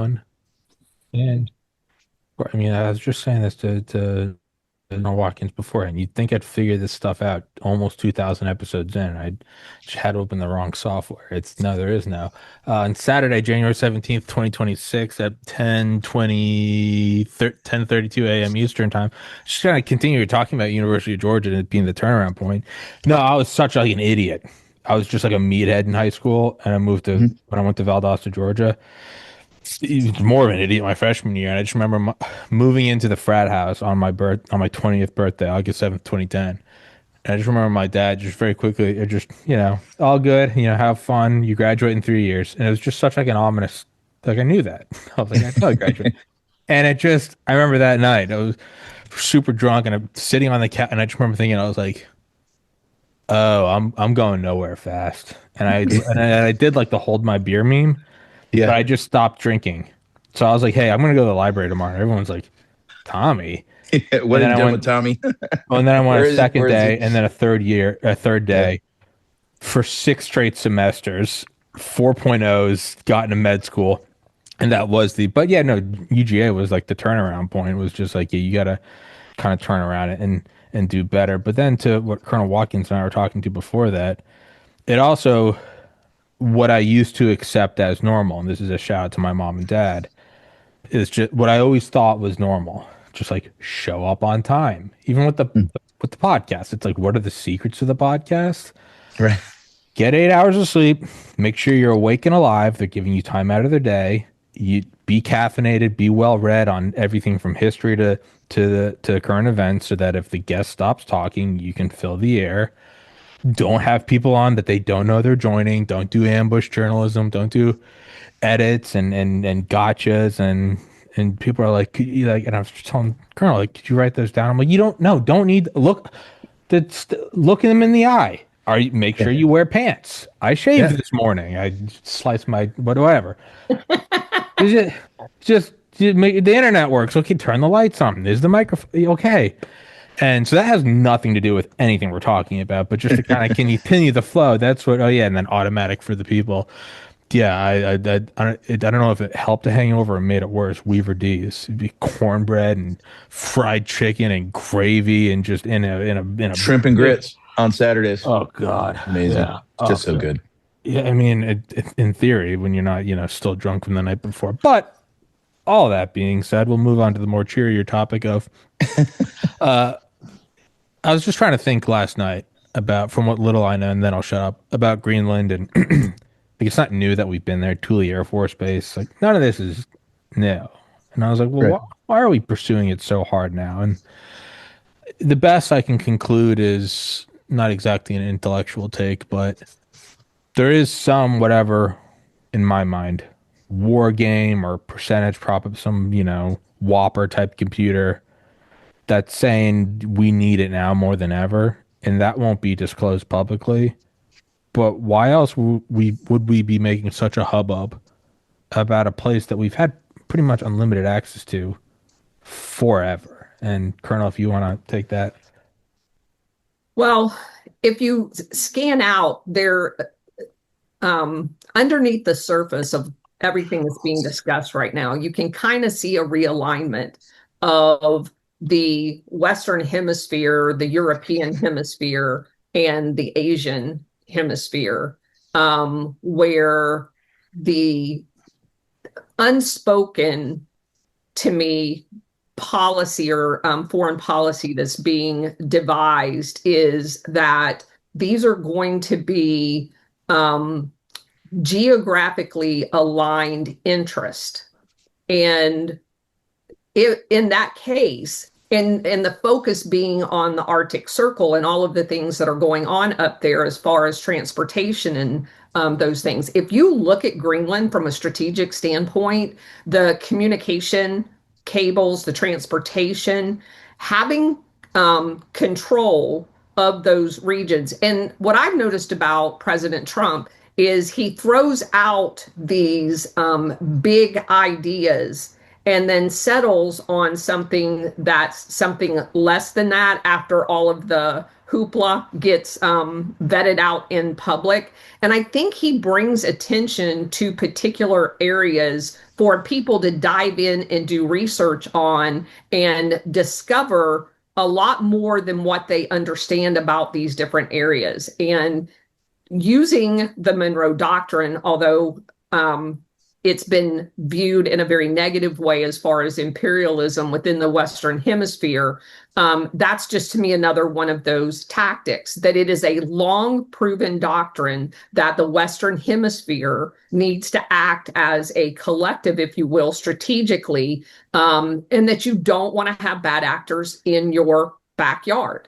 phone. And I mean, I was just saying this to Watkins before, and you'd think I'd figure this stuff out almost 2,000 episodes in. I just had opened the wrong software. It's no, there is no. On Saturday, January 17th, 2026 at 10:32 a.m. Eastern time. Just kind of continue talking about University of Georgia and it being the turnaround point. No, I was such like an idiot. I was just like a meathead in high school, and I moved to Mhm. when I went to Valdosta, Georgia. He was more of an idiot my freshman year, and I just remember moving into the frat house on my 20th birthday, August 7th, 2010. And I just remember my dad just very quickly, just all good, have fun. You graduate in 3 years, and it was just such like an ominous, like I knew that. I was like, I know I graduate, and I remember that night I was super drunk and I'm sitting on the couch, and I just remember thinking I was like, oh, I'm going nowhere fast, and I did like the hold my beer meme, but Yeah. I just stopped drinking. So I was like, hey, I'm gonna go to the library tomorrow. And everyone's like, Tommy. What And have then you I done with went, Tommy? oh, and then I went Where a is he? second Where is he? day, and then a third Yeah. day for 6 straight semesters, 4.0s, got into med school. And that was but yeah, no, UGA was like the turnaround point. It was just like, yeah, you gotta kind of turn around and do better. But then to what Colonel Watkins and I were talking to before that, it also what I used to accept as normal, and this is a shout out to my mom and dad, is just what I always thought was normal. Just like show up on time. Even Mm. with the podcast. It's like, what are the secrets of the podcast? Right. Get 8 hours of sleep. Make sure you're awake and alive. They're giving you time out of their day. You be caffeinated, be well read on everything from history to current events so that if the guest stops talking, you can fill the air. Don't have people on that they don't know they're joining. Don't do ambush journalism. Don't do edits and gotchas and people are like, and I was just telling Colonel, like, did you write those down? I'm like, you don't know, don't need look that's look them in the eye. Make Yeah. sure you wear pants. I shaved Yeah. this morning. I sliced my whatever. It's just make the internet works. Okay, turn the lights on. Is the microphone okay? And so that has nothing to do with anything we're talking about, but just to kind of continue the flow. That's what. Oh yeah, and then automatic for the people. Yeah, I don't know if it helped the hangover or made it worse. Weaver D's, it'd be cornbread and fried chicken and gravy and just in a Shrimp and big. grits on Saturdays. Oh God, Amazing. yeah. It's Oh just so God. good. Yeah, I mean, in theory, when you're not, still drunk from the night before. But all that being said, we'll move on to the more cheerier topic of. I was just trying to think last night about, from what little I know, and then I'll shut up about Greenland and like it's not new that we've been there. Thule Air Force Base, like none of this is new. And I was like, well, Right. why are we pursuing it so hard now? And the best I can conclude is not exactly an intellectual take, but there is some whatever in my mind war game or percentage prop of some whopper type computer that's saying we need it now more than ever, and that won't be disclosed publicly. But why else would we be making such a hubbub about a place that we've had pretty much unlimited access to forever? And Colonel, if you want to take that. Well, if you scan out there, underneath the surface of everything that's being discussed right now, you can kind of see a realignment of the Western Hemisphere, the European Hemisphere, and the Asian Hemisphere, where the unspoken, to me, policy or foreign policy that's being devised is that these are going to be geographically aligned interest. And in that case, and the focus being on the Arctic Circle and all of the things that are going on up there as far as transportation and those things. If you look at Greenland from a strategic standpoint, the communication cables, the transportation, having control of those regions. And what I've noticed about President Trump is he throws out these big ideas and then settles on something that's something less than that after all of the hoopla gets vetted out in public. And I think he brings attention to particular areas for people to dive in and do research on and discover a lot more than what they understand about these different areas. And using the Monroe Doctrine, although it's been viewed in a very negative way as far as imperialism within the Western Hemisphere, that's just to me another one of those tactics, that it is a long proven doctrine that the Western Hemisphere needs to act as a collective, if you will, strategically, and that you don't want to have bad actors in your backyard.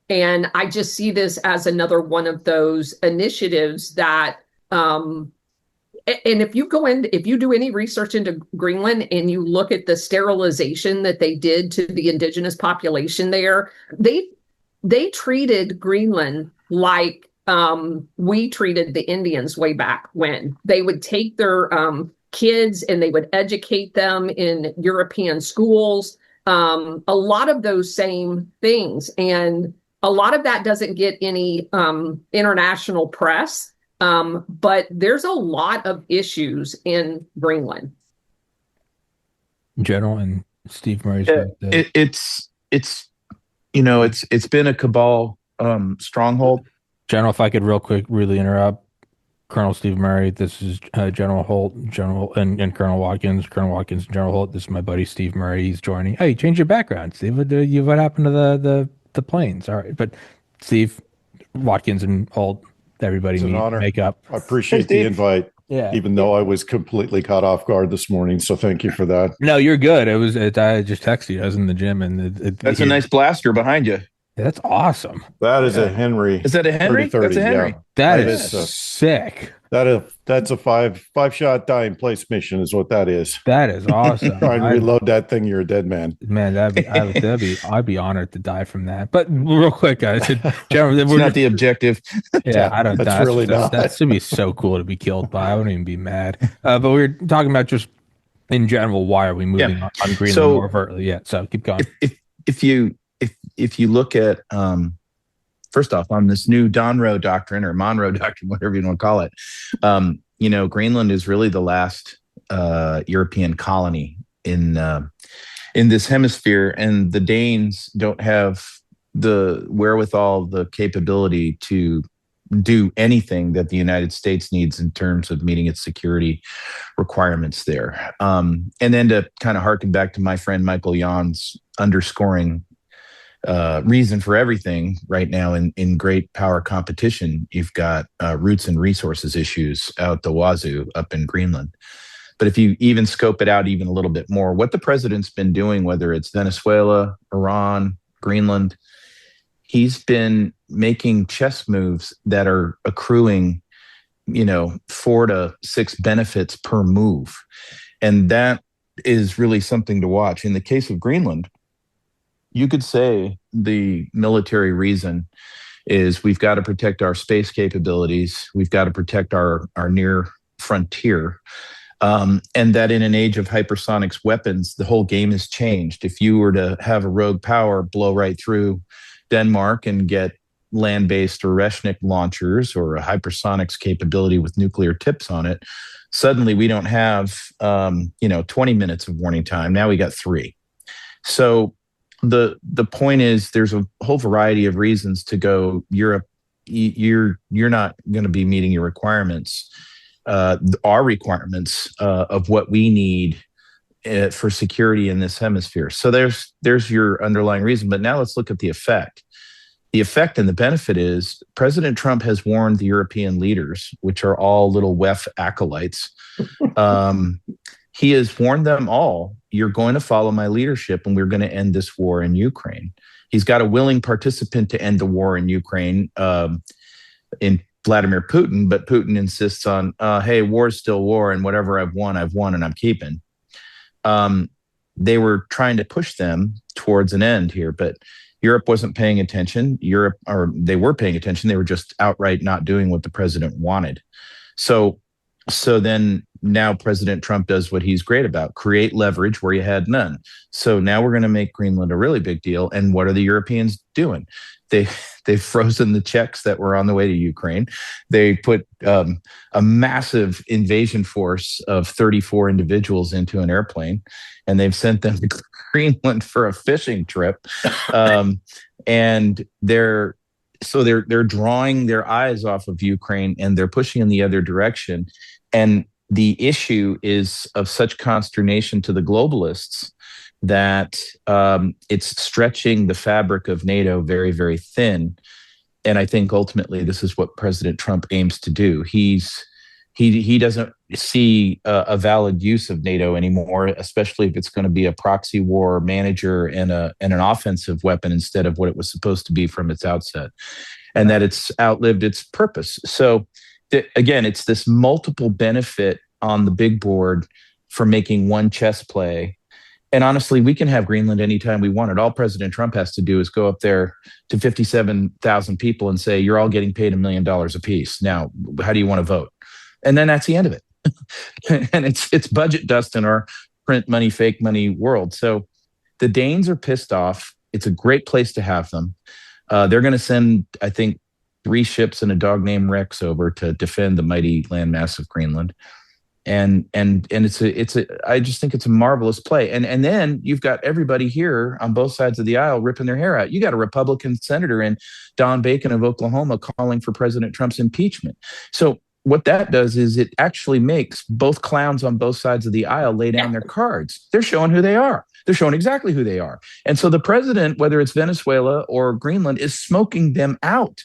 And I just see this as another one of those initiatives that, and if you do any research into Greenland and you look at the sterilization that they did to the indigenous population there, they treated Greenland like we treated the Indians way back when. They would take their kids and they would educate them in European schools. A lot of those same things. And a lot of that doesn't get any international press, but there's a lot of issues in Greenland. General and Steve Murray's it's been a cabal stronghold. General, if I could real quick really interrupt. Colonel Steve Murray, this is General Holt, General and Colonel Watkins, and General Holt. This is my buddy Steve Murray. He's joining. Hey, change your background, Steve. What happened to the planes? All right, but Steve, Watkins, and Holt, everybody It's an honor. make up. I appreciate the invite, Yeah, even though I was completely caught off guard this morning. So thank you for that. no, you're good. I just texted you. I was in the gym, and That's a nice blaster behind you. that's awesome. That is a Henry. Is that a Henry? 30-30, That's a Henry. yeah. That That is is, sick. That's a five shot die in place mission is what that is. That is awesome. Try and reload that thing, you're a dead man. Man, I'd be honored to die from that. But real quick, guys, General, It's not the objective. yeah, I don't. That's really not. That should be so cool to be killed by. I wouldn't even be mad. But we were talking about just in general. Why are we moving on Greenland So, more overtly? Yeah. So keep going. If you look at first off on this new Donroe Doctrine or Monroe Doctrine, whatever you want to call it, Greenland is really the last European colony in this hemisphere, and the Danes don't have the wherewithal, the capability to do anything that the United States needs in terms of meeting its security requirements there. And then to kind of harken back to my friend Michael Jan's underscoring reason for everything right now in great power competition, you've got roots and resources issues out the wazoo up in Greenland. But if you even scope it out even a little bit more, what the president's been doing, whether it's Venezuela, Iran, Greenland, he's been making chess moves that are accruing, 4 to 6 benefits per move. And that is really something to watch. In the case of Greenland, you could say the military reason is we've got to protect our space capabilities. We've got to protect our near frontier. And that in an age of hypersonics weapons, the whole game has changed. If you were to have a rogue power blow right through Denmark and get land-based Oreshnik launchers or a hypersonics capability with nuclear tips on it, suddenly we don't have 20 minutes of warning time. Now we got 3. So the point is there's a whole variety of reasons to go, Europe, you're not going to be meeting your requirements, our requirements of what we need for security in this hemisphere. So there's your underlying reason. But now let's look at the effect. The effect and the benefit is President Trump has warned the European leaders, which are all little WEF acolytes. He has warned them all, you're going to follow my leadership and we're going to end this war in Ukraine. He's got a willing participant to end the war in Ukraine in Vladimir Putin, but Putin insists on, hey, war's still war and whatever I've won and I'm keeping. They were trying to push them towards an end here, but Europe wasn't paying attention. They were paying attention. They were just outright not doing what the president wanted. So So then now President Trump does what he's great about, create leverage where you had none. So now we're going to make Greenland a really big deal. And what are the Europeans doing? They've frozen the checks that were on the way to Ukraine. They put a massive invasion force of 34 individuals into an airplane, and they've sent them to Greenland for a fishing trip. And they're drawing their eyes off of Ukraine, and they're pushing in the other direction. And the issue is of such consternation to the globalists that it's stretching the fabric of NATO very, very thin. And I think ultimately this is what President Trump aims to do. He doesn't see a valid use of NATO anymore, especially if it's going to be a proxy war manager and an offensive weapon instead of what it was supposed to be from its outset, and that it's outlived its purpose. So again, it's this multiple benefit on the big board for making one chess play. And honestly, we can have Greenland anytime we want it. All President Trump has to do is go up there to 57,000 people and say, you're all getting paid $1 million apiece. Now, how do you want to vote? And then that's the end of it. And it's budget dust in our print money, fake money world. So the Danes are pissed off. It's a great place to have them. They're going to send, I think, 3 ships and a dog named Rex over to defend the mighty landmass of Greenland. And I just think it's a marvelous play. And then you've got everybody here on both sides of the aisle ripping their hair out. You got a Republican senator in Don Bacon of Oklahoma calling for President Trump's impeachment. So what that does is it actually makes both clowns on both sides of the aisle lay down their cards. They're showing who they are. They're showing exactly who they are. And so the president, whether it's Venezuela or Greenland, is smoking them out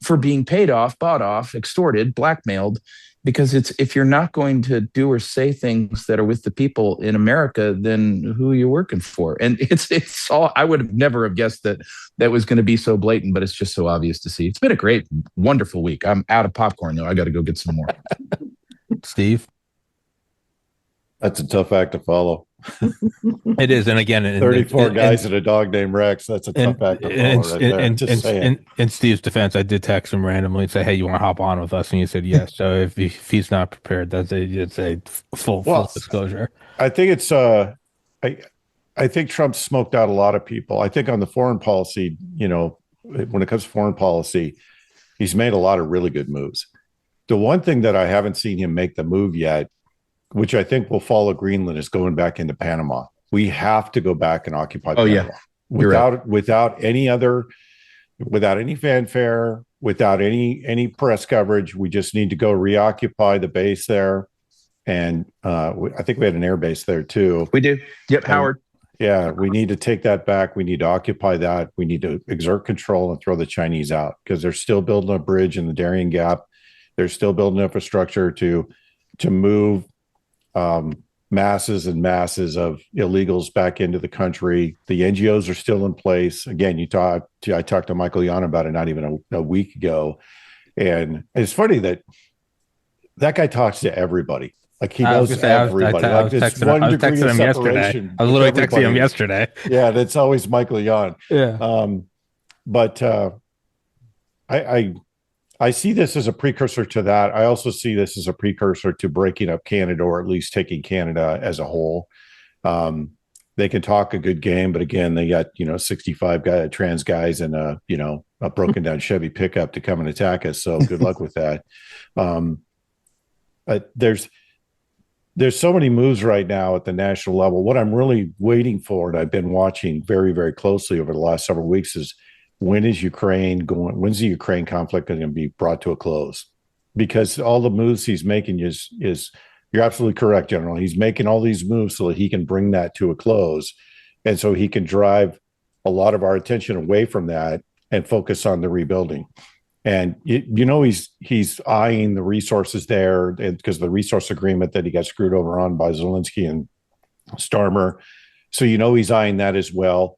for being paid off, bought off, extorted, blackmailed. Because if you're not going to do or say things that are with the people in America, then who are you working for? And it's all, I would have never have guessed that was going to be so blatant, but it's just so obvious to see. It's been a great, wonderful week. I'm out of popcorn though. I got to go get some more. Steve? That's a tough act to follow. It is. And again, 34 guys and a dog named Rex. That's a tough act to follow right there. In Steve's defense, I did text him randomly and say, hey, you want to hop on with us? And he said yes. So if he's not prepared, it's a full disclosure. I think it's I think Trump smoked out a lot of people. I think on the foreign policy, when it comes to foreign policy, he's made a lot of really good moves. The one thing that I haven't seen him make the move yet, which I think will follow Greenland, is going back into Panama. We have to go back and occupy Panama. Yeah. Without any fanfare, without any press coverage. We just need to go reoccupy the base there. And I think we had an air base there too. We do. Yep, Howard. Yeah, we need to take that back. We need to occupy that. We need to exert control and throw the Chinese out, because they're still building a bridge in the Darien Gap. They're still building infrastructure to move masses and masses of illegals back into the country. The NGOs are still in place. Again, I talked to Michael Yan about it not even a week ago. And it's funny that guy talks to everybody. Like, he knows everybody. I was texting him yesterday. I was literally texting him yesterday. Yeah, that's always Michael Yan. Yeah. But I see this as a precursor to that. I also see this as a precursor to breaking up Canada, or at least taking Canada as a whole. They can talk a good game, but again, they got 65 trans guys and a broken down Chevy pickup to come and attack us. So good luck with that. There's so many moves right now at the national level. What I'm really waiting for, and I've been watching very, very closely over the last several weeks, is when's the Ukraine conflict going to be brought to a close? Because all the moves he's making is you're absolutely correct, General. He's making all these moves so that he can bring that to a close. And so he can drive a lot of our attention away from that and focus on the rebuilding. And he's eyeing the resources there, because the resource agreement that he got screwed over on by Zelensky and Starmer. So he's eyeing that as well.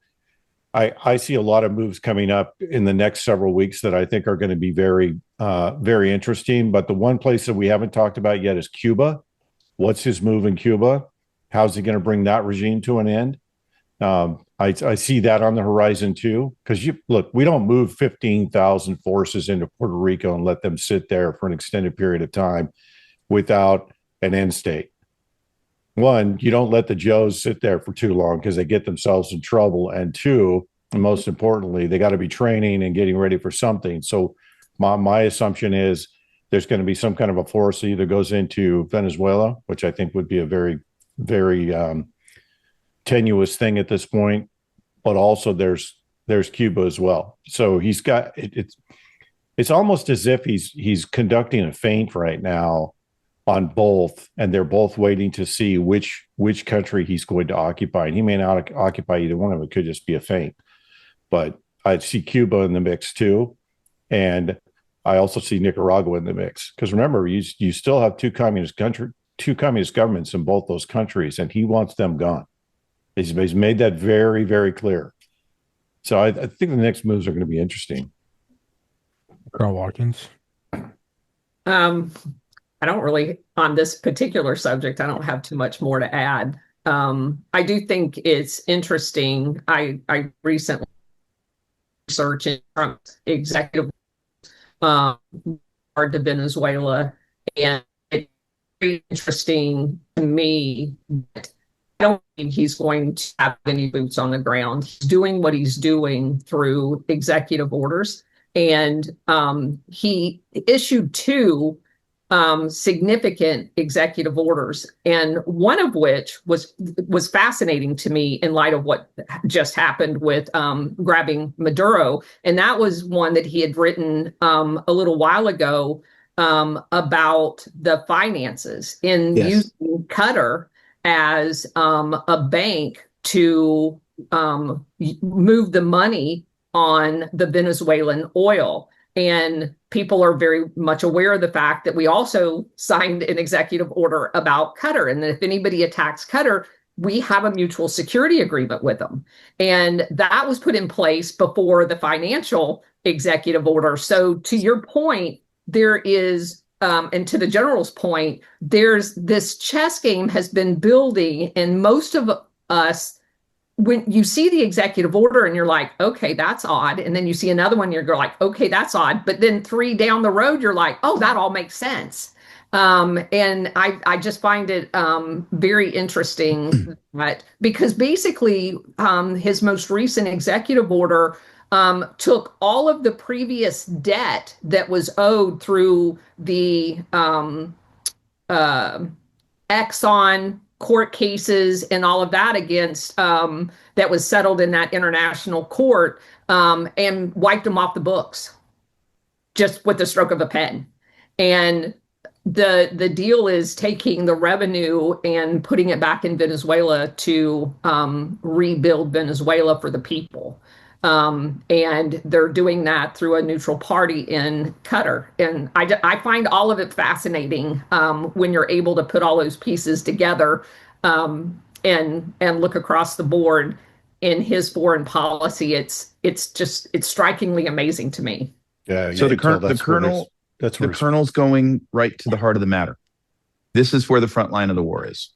I see a lot of moves coming up in the next several weeks that I think are going to be very, very interesting. But the one place that we haven't talked about yet is Cuba. What's his move in Cuba? How's he going to bring that regime to an end? I see that on the horizon too, because we don't move 15,000 forces into Puerto Rico and let them sit there for an extended period of time. without an end state. One, you don't let the Joes sit there for too long because they get themselves in trouble. And two, and most importantly, they got to be training and getting ready for something. So my assumption is there's going to be some kind of a force that either goes into Venezuela, which I think would be a very, very tenuous thing at this point, but also there's Cuba as well. So he's got it's almost as if he's conducting a feint right now on both, and they're both waiting to see which country he's going to occupy. And he may not occupy either one of them. It could just be a feint. But I see Cuba in the mix too, and I also see Nicaragua in the mix. Because remember, you still have two communist governments in both those countries, and he wants them gone. He's made that very, very clear. So I think the next moves are going to be interesting. Carl Watkins. I don't really, on this particular subject, I don't have too much more to add. I do think it's interesting. I recently researched in Trump's executive regard to Venezuela, and it's very interesting to me that I don't think he's going to have any boots on the ground. He's doing what he's doing through executive orders, and he issued two significant executive orders, and one of which was fascinating to me in light of what just happened with grabbing Maduro, and that was one that he had written a little while ago about the finances in using Qatar as a bank to move the money on the Venezuelan oil. And people are very much aware of the fact that we also signed an executive order about Qatar. And that if anybody attacks Qatar, we have a mutual security agreement with them. And that was put in place before the financial executive order. So to your point, there is, and to the general's point, there's this chess game has been building, and most of us, when you see the executive order and you're like, okay, that's odd. And then you see another one, you're like, okay, that's odd. But then three down the road, you're like, oh, that all makes sense. And I just find it very interesting that, because basically his most recent executive order took all of the previous debt that was owed through the Exxon court cases and all of that against that was settled in that international court, and wiped them off the books just with the stroke of a pen. And the deal is taking the revenue and putting it back in Venezuela to rebuild Venezuela for the people. And they're doing that through a neutral party in Qatar. And I find all of it fascinating when you're able to put all those pieces together and look across the board in his foreign policy. It's strikingly amazing to me. Yeah. So the colonel's going right to the heart of the matter. This is where the front line of the war is.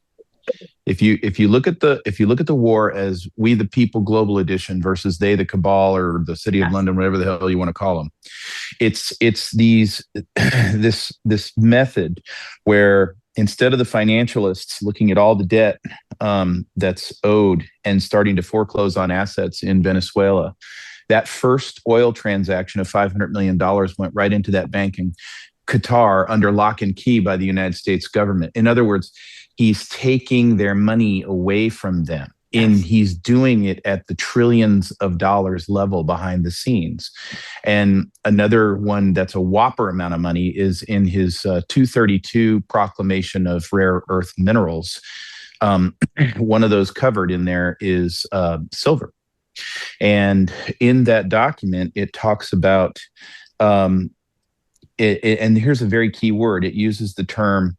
If you look at the war as we the people global edition versus they the cabal or the city of London, whatever the hell you want to call them, it's this method where instead of the financialists looking at all the debt that's owed and starting to foreclose on assets in Venezuela, that first oil transaction of $500 million went right into that bank in Qatar under lock and key by the United States government. In other words, he's taking their money away from them. And he's doing it at the trillions of dollars level behind the scenes. And another one that's a whopper amount of money is in his 232 proclamation of rare earth minerals. One of those covered in there is silver. And in that document, it talks about, and here's a very key word, it uses the term,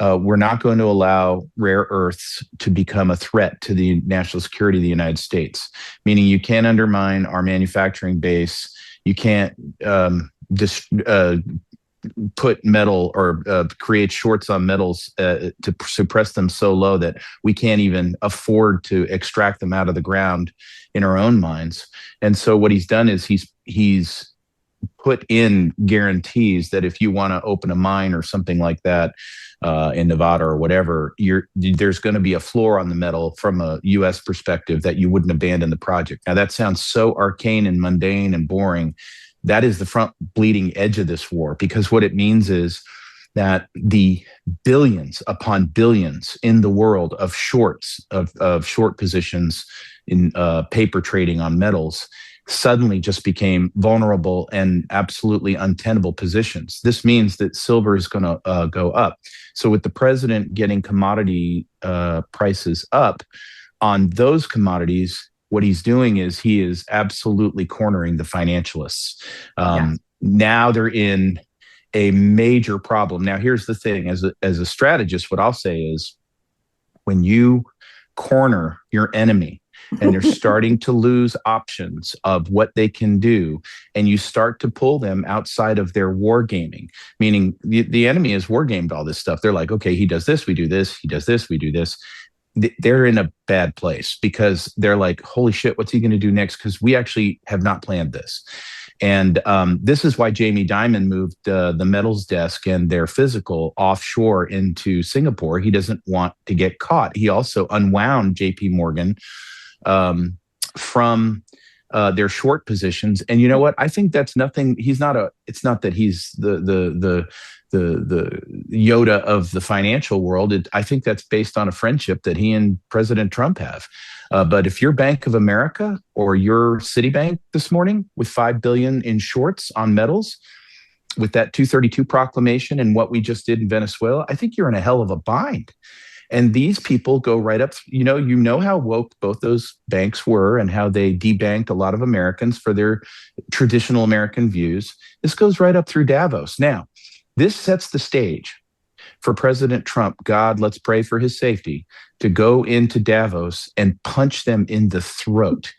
we're not going to allow rare earths to become a threat to the national security of the United States, meaning you can't undermine our manufacturing base. You can't put metal or create shorts on metals to suppress them so low that we can't even afford to extract them out of the ground in our own mines. And so what he's done is he's put in guarantees that if you want to open a mine or something like that in Nevada or whatever, there's going to be a floor on the metal from a U.S. perspective that you wouldn't abandon the project. Now that sounds so arcane and mundane and boring. That is the front bleeding edge of this war, because what it means is that the billions upon billions in the world of shorts, of short positions in paper trading on metals, suddenly just became vulnerable and absolutely untenable positions. This means that silver is going to go up. So with the president getting commodity prices up on those commodities, what he's doing is he is absolutely cornering the financialists. Yes. Now they're in a major problem. Now, here's the thing. As a strategist, what I'll say is when you corner your enemy and they're starting to lose options of what they can do, and you start to pull them outside of their war gaming, meaning the enemy has war gamed all this stuff. They're like, okay, he does this, we do this. He does this, we do this. They're in a bad place because they're like, holy shit, what's he going to do next? Because we actually have not planned this. And this is why Jamie Dimon moved the metals desk and their physical offshore into Singapore. He doesn't want to get caught. He also unwound JP Morgan from their short positions. And you know what? I think that's nothing. It's not that he's the Yoda of the financial world. I think that's based on a friendship that he and President Trump have. But if you're Bank of America or your Citibank this morning with $5 billion in shorts on metals, with that 232 proclamation and what we just did in Venezuela, I think you're in a hell of a bind. And these people go right up. You know how woke both those banks were and how they debanked a lot of Americans for their traditional American views. This goes right up through Davos. Now, this sets the stage for President Trump, God, let's pray for his safety, to go into Davos and punch them in the throat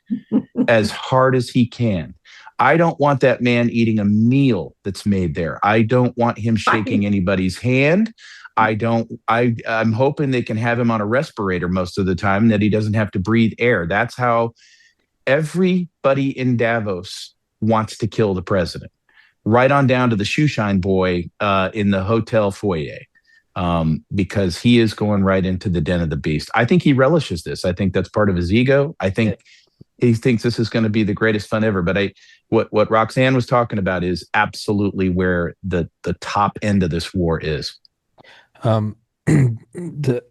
as hard as he can. I don't want that man eating a meal that's made there. I don't want him shaking anybody's hand. I'm hoping they can have him on a respirator most of the time, that he doesn't have to breathe air. That's how everybody in Davos wants to kill the president, right on down to the shoeshine boy in the hotel foyer. Because he is going right into the den of the beast. I think he relishes this. I think that's part of his ego. I think he thinks this is going to be the greatest fun ever. But what Roxanne was talking about is absolutely where the top end of this war is.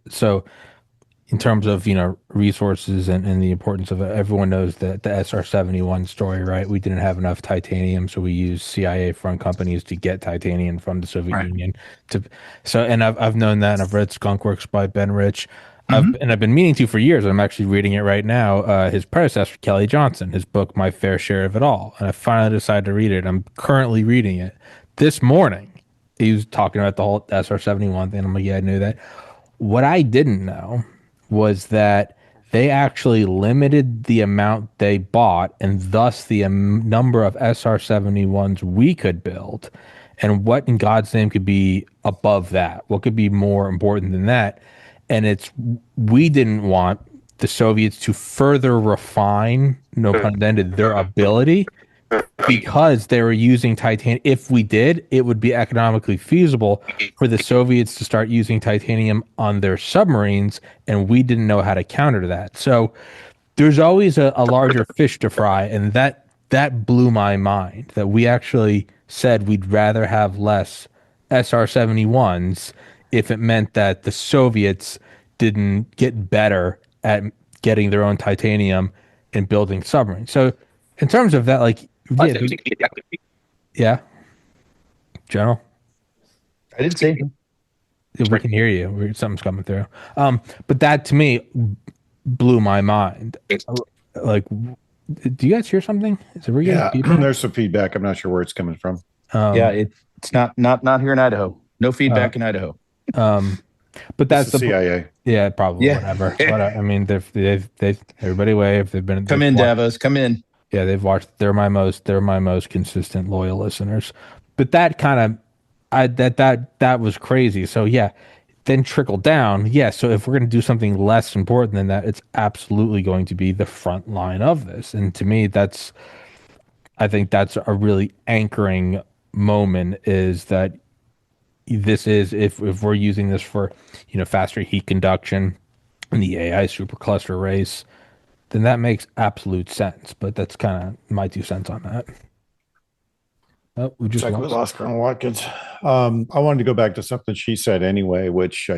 So in terms of, resources and the importance of it, everyone knows that the SR-71 story, right? We didn't have enough titanium, so we used CIA front companies to get titanium from the Soviet Union. And I've known that, and I've read Skunk Works by Ben Rich. I've been meaning to for years. I'm actually reading it right now. His predecessor, Kelly Johnson, his book, My Fair Share of It All. And I finally decided to read it. I'm currently reading it. This morning, he was talking about the whole SR-71 thing. I'm like, yeah, I knew that. What I didn't know was that they actually limited the amount they bought and thus the number of SR-71s we could build. And what in God's name could be above that? What could be more important than that? And we didn't want the Soviets to further refine, no pun intended, their ability, because they were using titanium. If we did, it would be economically feasible for the Soviets to start using titanium on their submarines, and we didn't know how to counter that. So there's always a larger fish to fry, and that blew my mind, that we actually said we'd rather have less SR-71s if it meant that the Soviets didn't get better at getting their own titanium and building submarines. So in terms of that, like, yeah, General, I didn't say anything. we can hear you. Something's coming through. But that to me blew my mind. Like, do you guys hear something? Is it there's some feedback. I'm not sure where it's coming from. It's not here in Idaho. No feedback in Idaho. But that's the CIA. Yeah, probably. Yeah. Whatever. I mean, they've everybody wave. They've been come in, Davos. Come in. Yeah, they've watched. They're my most consistent, loyal listeners. But that kind of, that was crazy. So yeah, then trickle down. Yeah, so if we're going to do something less important than that, it's absolutely going to be the front line of this. And to me, I think that's a really anchoring moment, is that this is, if we're using this for, faster heat conduction in the AI supercluster race, then that makes absolute sense. But that's kind of my 2 cents on that. Oh, we just Looks like we lost. lost Colonel Watkins. I wanted to go back to something she said anyway, which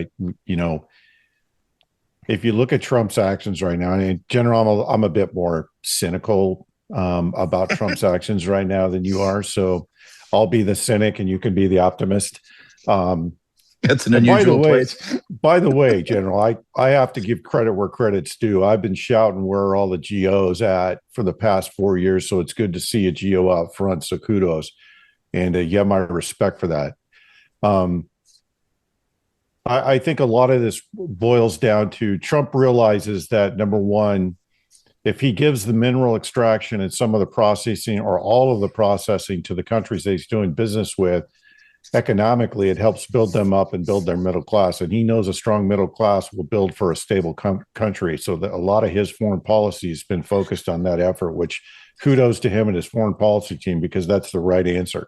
if you look at Trump's actions right now, in general, I'm a bit more cynical about Trump's actions right now than you are. So I'll be the cynic and you can be the optimist. That's an unusual place. By the way, General, I have to give credit where credit's due. I've been shouting where are all the GOs at for the past 4 years. So it's good to see a GO out front. So kudos. And you have my respect for that. I think a lot of this boils down to Trump realizes that, number one, if he gives the mineral extraction and some of the processing or all of the processing to the countries that he's doing business with, economically, it helps build them up and build their middle class. And he knows a strong middle class will build for a stable country. So that a lot of his foreign policy has been focused on that effort, which kudos to him and his foreign policy team, because that's the right answer.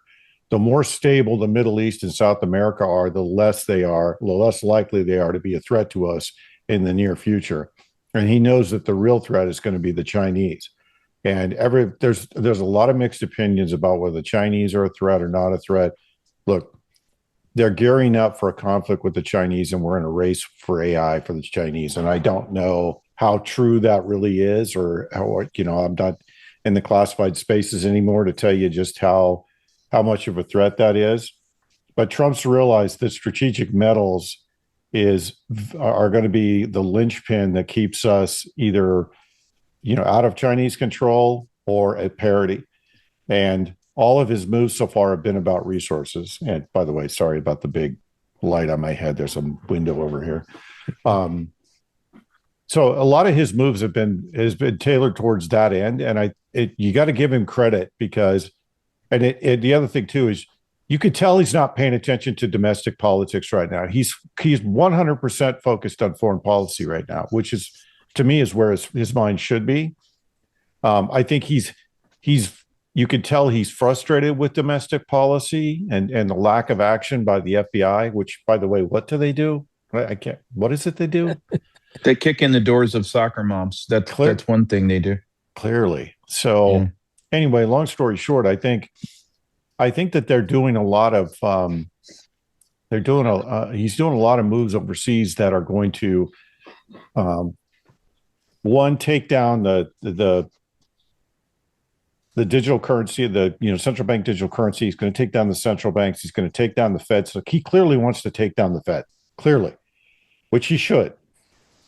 The more stable the Middle East and South America are, the less likely they are to be a threat to us in the near future. And he knows that the real threat is going to be the Chinese. And there's a lot of mixed opinions about whether the Chinese are a threat or not a threat. Look, they're gearing up for a conflict with the Chinese, and we're in a race for AI for the Chinese. And I don't know how true that really is, or how, I'm not in the classified spaces anymore to tell you just how much of a threat that is. But Trump's realized that strategic metals are going to be the linchpin that keeps us either, out of Chinese control or at parity. And all of his moves so far have been about resources. And by the way, sorry about the big light on my head. There's a window over here. So a lot of his moves has been tailored towards that end. And you got to give him credit, because the other thing too is you could tell he's not paying attention to domestic politics right now. He's 100% focused on foreign policy right now, which is, to me, is where his mind should be. I think you could tell he's frustrated with domestic policy and the lack of action by the FBI, which, by the way, what do they do? I can't. What is it they do? They kick in the doors of soccer moms. That's one thing they do. Clearly. So anyway, long story short, I think that they're doing a lot of he's doing a lot of moves overseas that are going to one, take down the digital currency, the central bank digital currency. He's going to take down the central banks. He's going to take down the Fed. So he clearly wants to take down the Fed, clearly, which he should.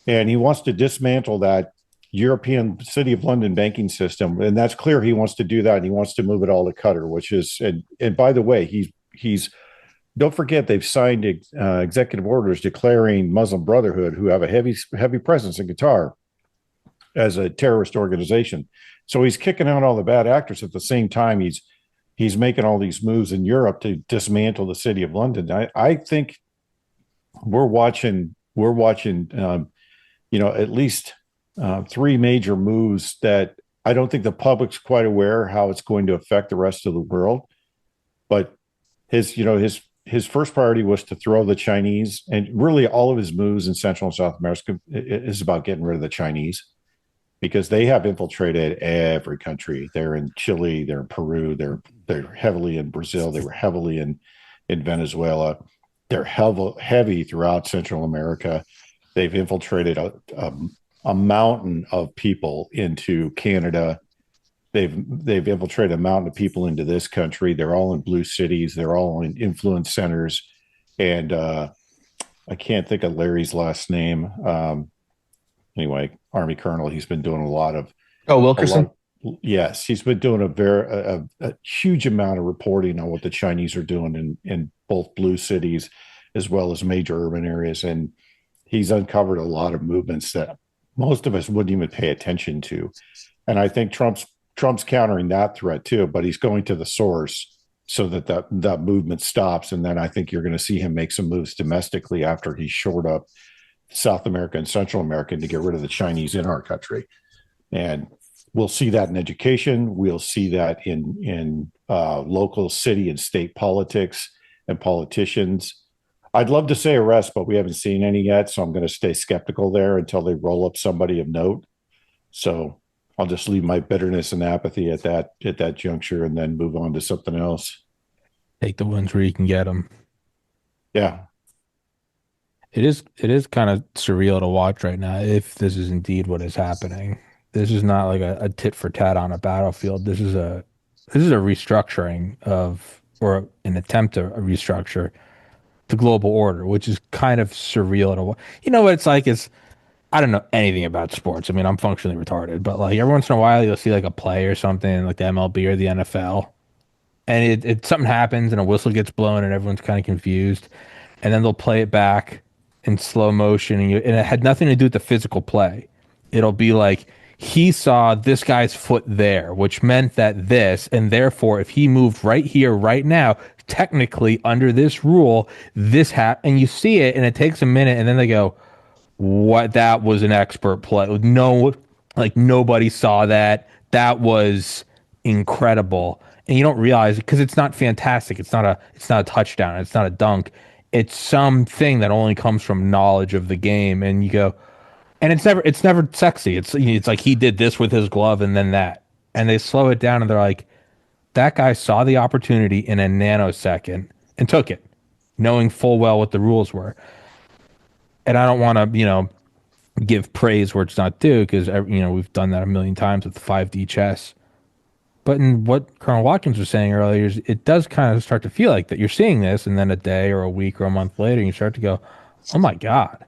And he wants to dismantle that European City of London banking system. And that's clear he wants to do that. And he wants to move it all to Qatar, which is, and by the way, he's don't forget, they've signed executive orders declaring Muslim Brotherhood, who have a heavy presence in Qatar, as a terrorist organization. So he's kicking out all the bad actors. At the same time, he's making all these moves in Europe to dismantle the City of London. I think we're watching at least 3 major moves that I don't think the public's quite aware how it's going to affect the rest of the world. But his first priority was to throw the Chinese, and really all of his moves in Central and South America is about getting rid of the Chinese, because they have infiltrated every country. They're in Chile, they're in Peru, they're heavily in Brazil, they were heavily in Venezuela. They're heavy throughout Central America. They've infiltrated a mountain of people into Canada. They've infiltrated a mountain of people into this country. They're all in blue cities. They're all in influence centers. And I can't think of Larry's last name. Anyway, Army Colonel, he's been doing a lot of... Oh, Wilkerson? Yes, he's been doing a huge amount of reporting on what the Chinese are doing in both blue cities as well as major urban areas. And he's uncovered a lot of movements that most of us wouldn't even pay attention to. And I think Trump's countering that threat too, but he's going to the source so that movement stops. And then I think you're going to see him make some moves domestically after he shored up South America and Central America to get rid of the Chinese in our country. And We'll see that in education. We'll see that in local city and state politics and politicians. I'd love to say arrest, but we haven't seen any yet, so I'm going to stay skeptical there until they roll up somebody of note. So I'll just leave my bitterness and apathy at that juncture, and then move on to something else. Take the ones where you can get them. Yeah, It is kind of surreal to watch right now if this is indeed what is happening. This is not like a tit for tat on a battlefield. This is a restructuring of, or an attempt to restructure the global order, which is kind of surreal to watch. You know what it's like is, I don't know anything about sports. I mean, I'm functionally retarded, but like every once in a while you'll see like a play or something like the MLB or the NFL, and it something happens and a whistle gets blown and everyone's kind of confused, and then they'll play it back in slow motion, and it had nothing to do with the physical play. It'll be like he saw this guy's foot there, which meant that this, and therefore if he moved right here right now, technically under this rule, this happened, and you see it, and it takes a minute, and then they go, "What? That was an expert play. No, like nobody saw that. That was incredible." And you don't realize it because it's not fantastic. It's not a touchdown. It's not a dunk. It's something that only comes from knowledge of the game. And you go, and it's never sexy. It's like he did this with his glove and then that. And they slow it down and they're like, that guy saw the opportunity in a nanosecond and took it, knowing full well what the rules were. And I don't want to, give praise where it's not due because, we've done that a million times with 5D chess. But in what Colonel Watkins was saying earlier, it does kind of start to feel like that you're seeing this, and then a day or a week or a month later, you start to go, "Oh my God!"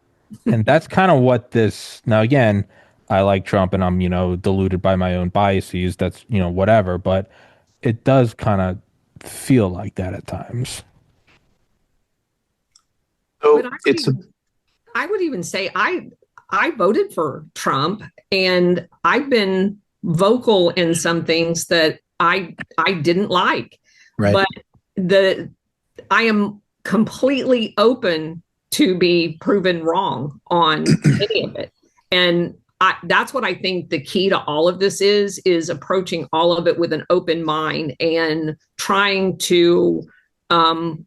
And that's kind of what this. Now, again, I like Trump, and I'm deluded by my own biases. That's whatever, but it does kind of feel like that at times. So But it's a I would even say I voted for Trump, and I've been vocal in some things that I didn't like. right. But I am completely open to be proven wrong on any of it. And that's what I think the key to all of this is approaching all of it with an open mind and trying to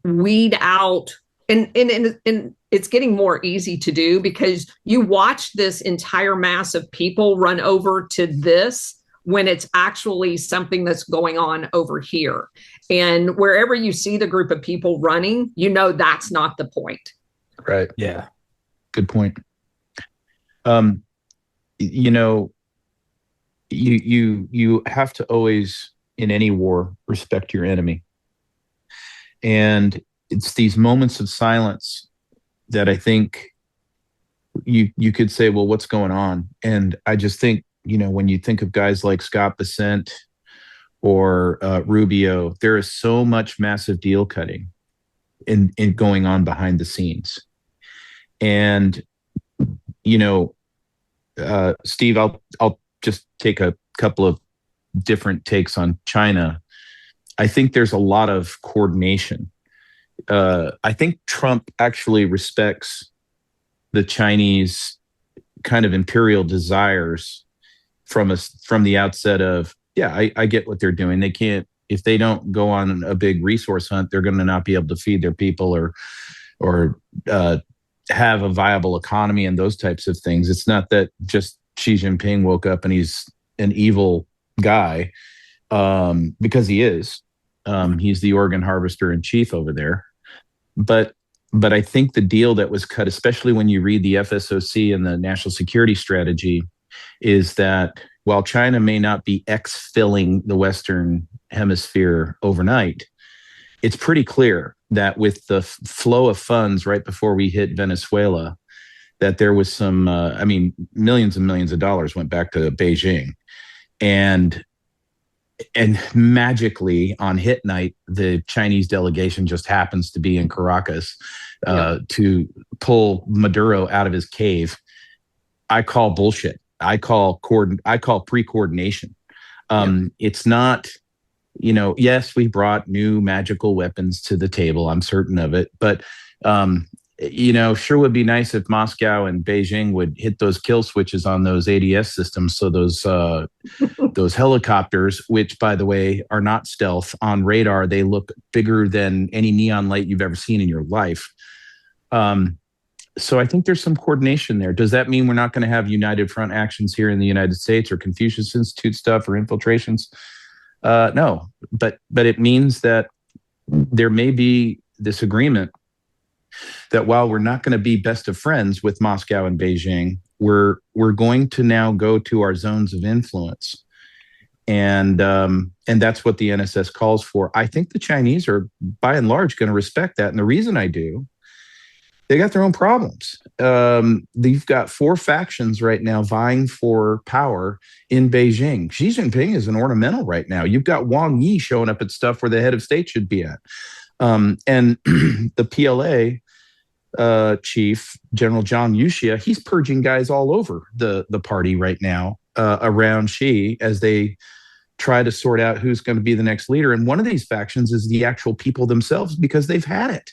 weed out, and it's getting more easy to do because you watch this entire mass of people run over to this when it's actually something that's going on over here. And wherever you see the group of people running, that's not the point. Right. Yeah. Good point. You have to always, in any war, respect your enemy. And it's these moments of silence that I think you could say, well, what's going on? And I just think, when you think of guys like Scott Bessent or Rubio, there is so much massive deal cutting in going on behind the scenes. And, Steve, I'll just take a couple of different takes on China. I think there's a lot of coordination. I think Trump actually respects the Chinese kind of imperial desires from the outset of, I get what they're doing. They can't, if they don't go on a big resource hunt, they're going to not be able to feed their people or have a viable economy and those types of things. It's not that just Xi Jinping woke up and he's an evil guy, because he is. He's the organ harvester in chief over there. But I think the deal that was cut, especially when you read the FSOC and the national security strategy, is that while China may not be exfilling the Western hemisphere overnight, it's pretty clear that with the flow of funds right before we hit Venezuela, that there was some, millions and millions of dollars went back to Beijing. And magically on hit night, the Chinese delegation just happens to be in Caracas to pull Maduro out of his cave. I call bullshit. I call pre-coordination. It's not, yes, we brought new magical weapons to the table. I'm certain of it. But sure would be nice if Moscow and Beijing would hit those kill switches on those ADS systems. So those helicopters, which by the way are not stealth on radar, they look bigger than any neon light you've ever seen in your life. So I think there's some coordination there. Does that mean we're not going to have united front actions here in the United States or Confucius Institute stuff or infiltrations? No, but it means that there may be this agreement that while we're not going to be best of friends with Moscow and Beijing, we're going to now go to our zones of influence, and that's what the NSS calls for. I think the Chinese are by and large going to respect that, and the reason I do, they got their own problems. They've got 4 factions right now vying for power in Beijing. Xi Jinping is an ornamental right now. You've got Wang Yi showing up at stuff where the head of state should be at. And the PLA chief, General Zhang Yuxia, he's purging guys all over the party right now around Xi as they try to sort out who's going to be the next leader. And one of these factions is the actual people themselves, because they've had it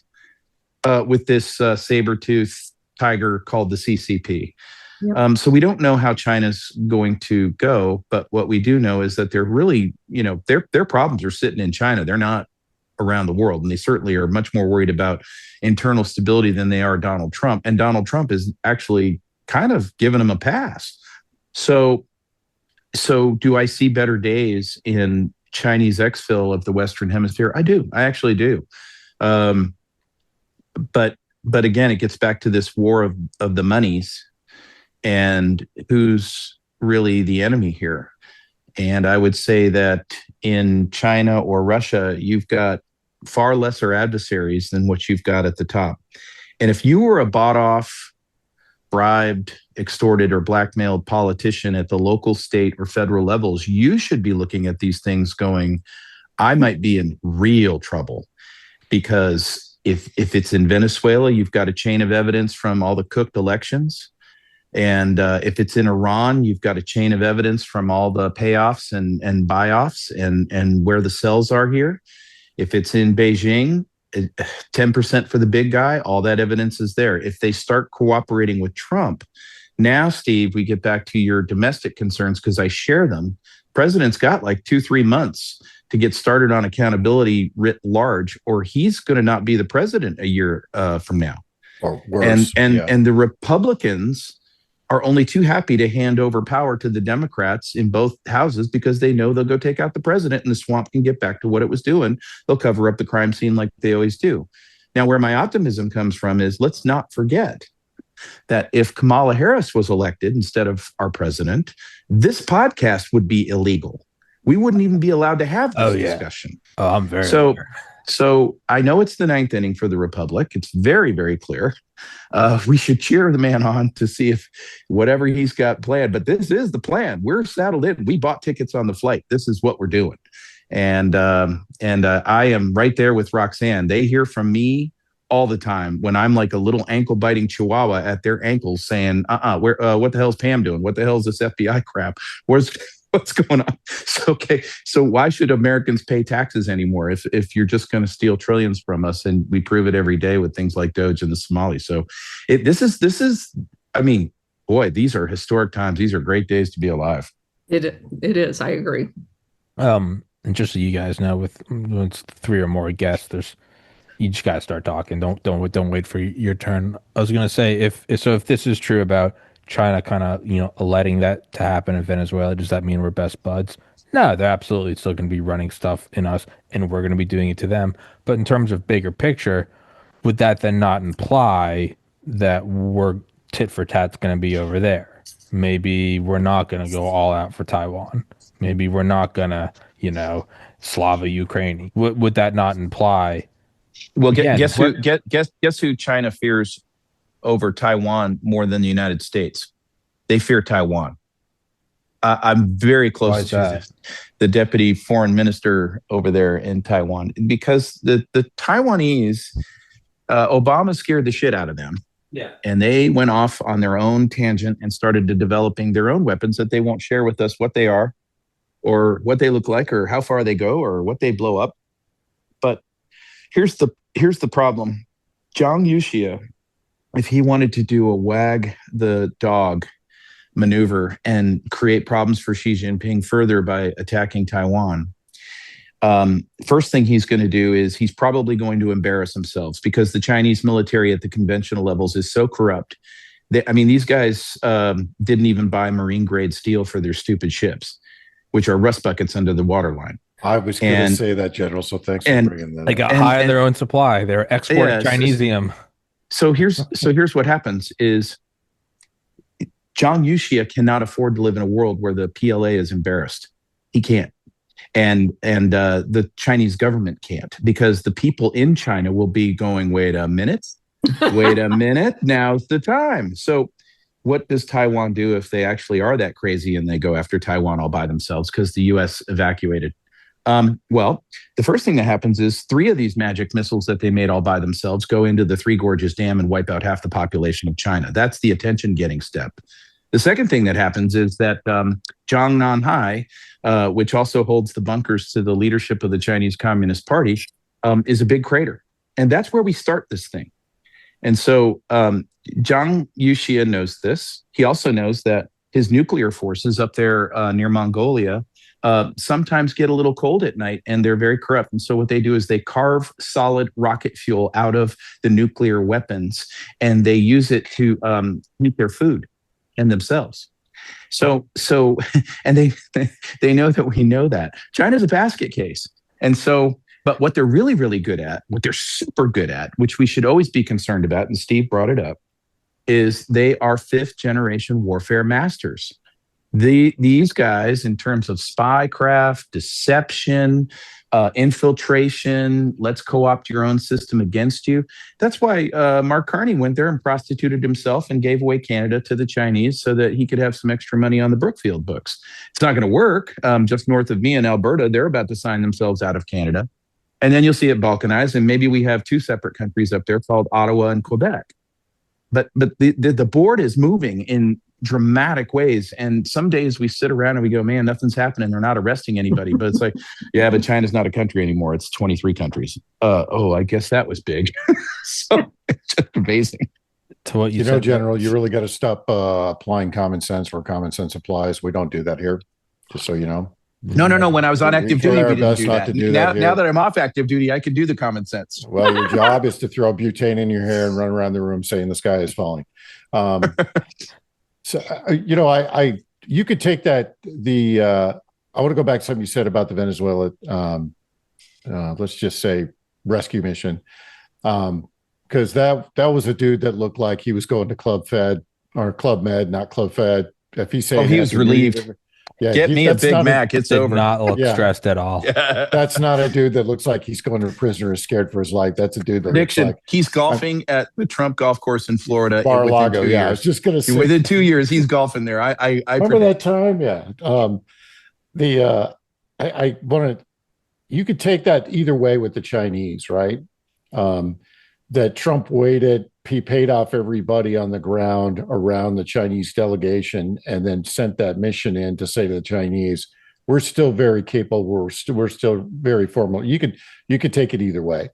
with this saber-toothed tiger called the CCP. Yep. So we don't know how China's going to go, but what we do know is that they're really, their problems are sitting in China. They're not around the world, and they certainly are much more worried about internal stability than they are Donald Trump. And Donald Trump is actually kind of giving them a pass. So do I see better days in Chinese exfil of the Western Hemisphere? I do. I actually do. But again, it gets back to this war of the monies and who's really the enemy here. And I would say that in China or Russia, you've got far lesser adversaries than what you've got at the top. And if you were a bought off, bribed, extorted, or blackmailed politician at the local, state, or federal levels, you should be looking at these things going, I might be in real trouble. Because if it's in Venezuela, you've got a chain of evidence from all the cooked elections. And if it's in Iran, you've got a chain of evidence from all the payoffs and buy-offs and where the cells are here. If it's in Beijing, 10% for the big guy, all that evidence is there. If they start cooperating with Trump, now, Steve, we get back to your domestic concerns because I share them. President's got like 2-3 months to get started on accountability writ large, or he's going to not be the president a year from now. Or worse. And the Republicans are only too happy to hand over power to the Democrats in both houses because they know they'll go take out the president and the swamp can get back to what it was doing. They'll cover up the crime scene like they always do. Now, where my optimism comes from is let's not forget that if Kamala Harris was elected instead of our president, this podcast would be illegal. We wouldn't even be allowed to have this discussion. Oh, I'm very aware. So I know it's the 9th inning for the Republic. It's very, very clear. We should cheer the man on to see if whatever he's got planned. But this is the plan. We're saddled in. We bought tickets on the flight. This is what we're doing. And I am right there with Roxanne. They hear from me all the time when I'm like a little ankle-biting chihuahua at their ankles saying, what the hell's Pam doing? What the hell is this FBI crap? What's going on? So why should Americans pay taxes anymore if you're just going to steal trillions from us? And we prove it every day with things like Doge and the Somali. So this is, I mean, boy, these are historic times. These are great days to be alive. It is. I agree. And just so you guys know, with 3 or more guests, you just gotta start talking. Don't wait for your turn. I was gonna say if this is true about China kind of, letting that to happen in Venezuela, does that mean we're best buds? No, they're absolutely still going to be running stuff in us and we're going to be doing it to them. But in terms of bigger picture, would that then not imply that we're tit for tat's going to be over there? Maybe we're not going to go all out for Taiwan. Maybe we're not going to, Slava Ukraine. Would that not imply? Well, guess who China fears over Taiwan more than the United States? They fear Taiwan. I'm very close to the deputy foreign minister over there in Taiwan because the Taiwanese, Obama scared the shit out of them. Yeah. And they went off on their own tangent and started developing their own weapons that they won't share with us what they are or what they look like or how far they go or what they blow up. But here's the problem. Zhang Yuxia if he wanted to do a wag the dog maneuver and create problems for Xi Jinping further by attacking Taiwan, first thing he's going to do is he's probably going to embarrass himself, because the Chinese military at the conventional levels is so corrupt. These guys didn't even buy marine grade steel for their stupid ships, which are rust buckets under the waterline. I was going to say that, General. So thanks for bringing that. They got high on their own supply. They're exporting Chinesium. So here's what happens is Zhang Yuxia cannot afford to live in a world where the PLA is embarrassed. He can't. And the Chinese government can't, because the people in China will be going, wait a minute, now's the time. So what does Taiwan do if they actually are that crazy and they go after Taiwan all by themselves because the U.S. evacuated? Well, the first thing that happens is 3 of these magic missiles that they made all by themselves go into the Three Gorges Dam and wipe out half the population of China. That's the attention-getting step. The second thing that happens is that Zhongnanhai, which also holds the bunkers to the leadership of the Chinese Communist Party, is a big crater. And that's where we start this thing. And so Zhang Yuxia knows this. He also knows that his nuclear forces up there near Mongolia sometimes get a little cold at night, and they're very corrupt. And so what they do is they carve solid rocket fuel out of the nuclear weapons, and they use it to heat their food and themselves. So and they know that we know that. China's a basket case. And so, but what they're really, really good at, what they're super good at, which we should always be concerned about, and Steve brought it up, is they are 5th generation warfare masters. These guys, in terms of spycraft, deception, infiltration, let's co-opt your own system against you. That's why Mark Carney went there and prostituted himself and gave away Canada to the Chinese so that he could have some extra money on the Brookfield books. It's not going to work. Just north of me in Alberta, they're about to sign themselves out of Canada. And then you'll see it balkanize, and maybe we have 2 separate countries up there called Ottawa and Quebec. But the board is moving in dramatic ways, and some days we sit around and we go, man, nothing's happening, they're not arresting anybody. But it's like, yeah, but China's not a country anymore, it's 23 countries. I guess that was big. So it's just amazing. To what you said, General, you really got to stop applying common sense where common sense applies. We don't do that here, just so you know. No. When I was on active duty, we didn't do that. Now that I'm off active duty, I can do the common sense. Well, your job is to throw butane in your hair and run around the room saying the sky is falling. So, you could take that. I want to go back to something you said about the Venezuela, let's just say rescue mission. Because that was a dude that looked like he was going to Club Fed or Club Med, not Club Fed. If he's saying he was relieved. Yeah, get me a Big Mac. It's over. Did not look stressed at all. Yeah. That's not a dude that looks like he's going to prison or is scared for his life. That's a dude that prediction. Looks like he's golfing at the Trump golf course in Florida. Mar-a-Lago. Yeah, I was just going to say within 2 years he's golfing there. I remember that time. Yeah. I want to. You could take that either way with the Chinese, right? That Trump waited. He paid off everybody on the ground around the Chinese delegation and then sent that mission in to say to the Chinese, we're still very capable. We're still very formal. You could take it either way.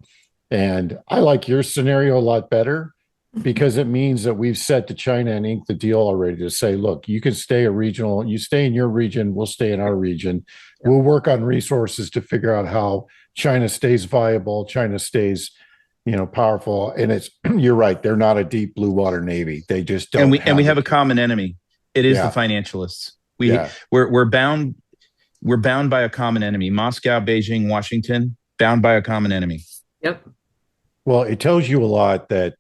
And I like your scenario a lot better because it means that we've said to China and inked the deal already to say, look, you can stay you stay in your region, we'll stay in our region. We'll work on resources to figure out how China stays viable, China stays powerful. And you're right. They're not a deep blue water Navy. They just don't. And we have a common enemy. It is the financialists. We're bound by a common enemy. Moscow, Beijing, Washington, bound by a common enemy. Yep. Well, it tells you a lot that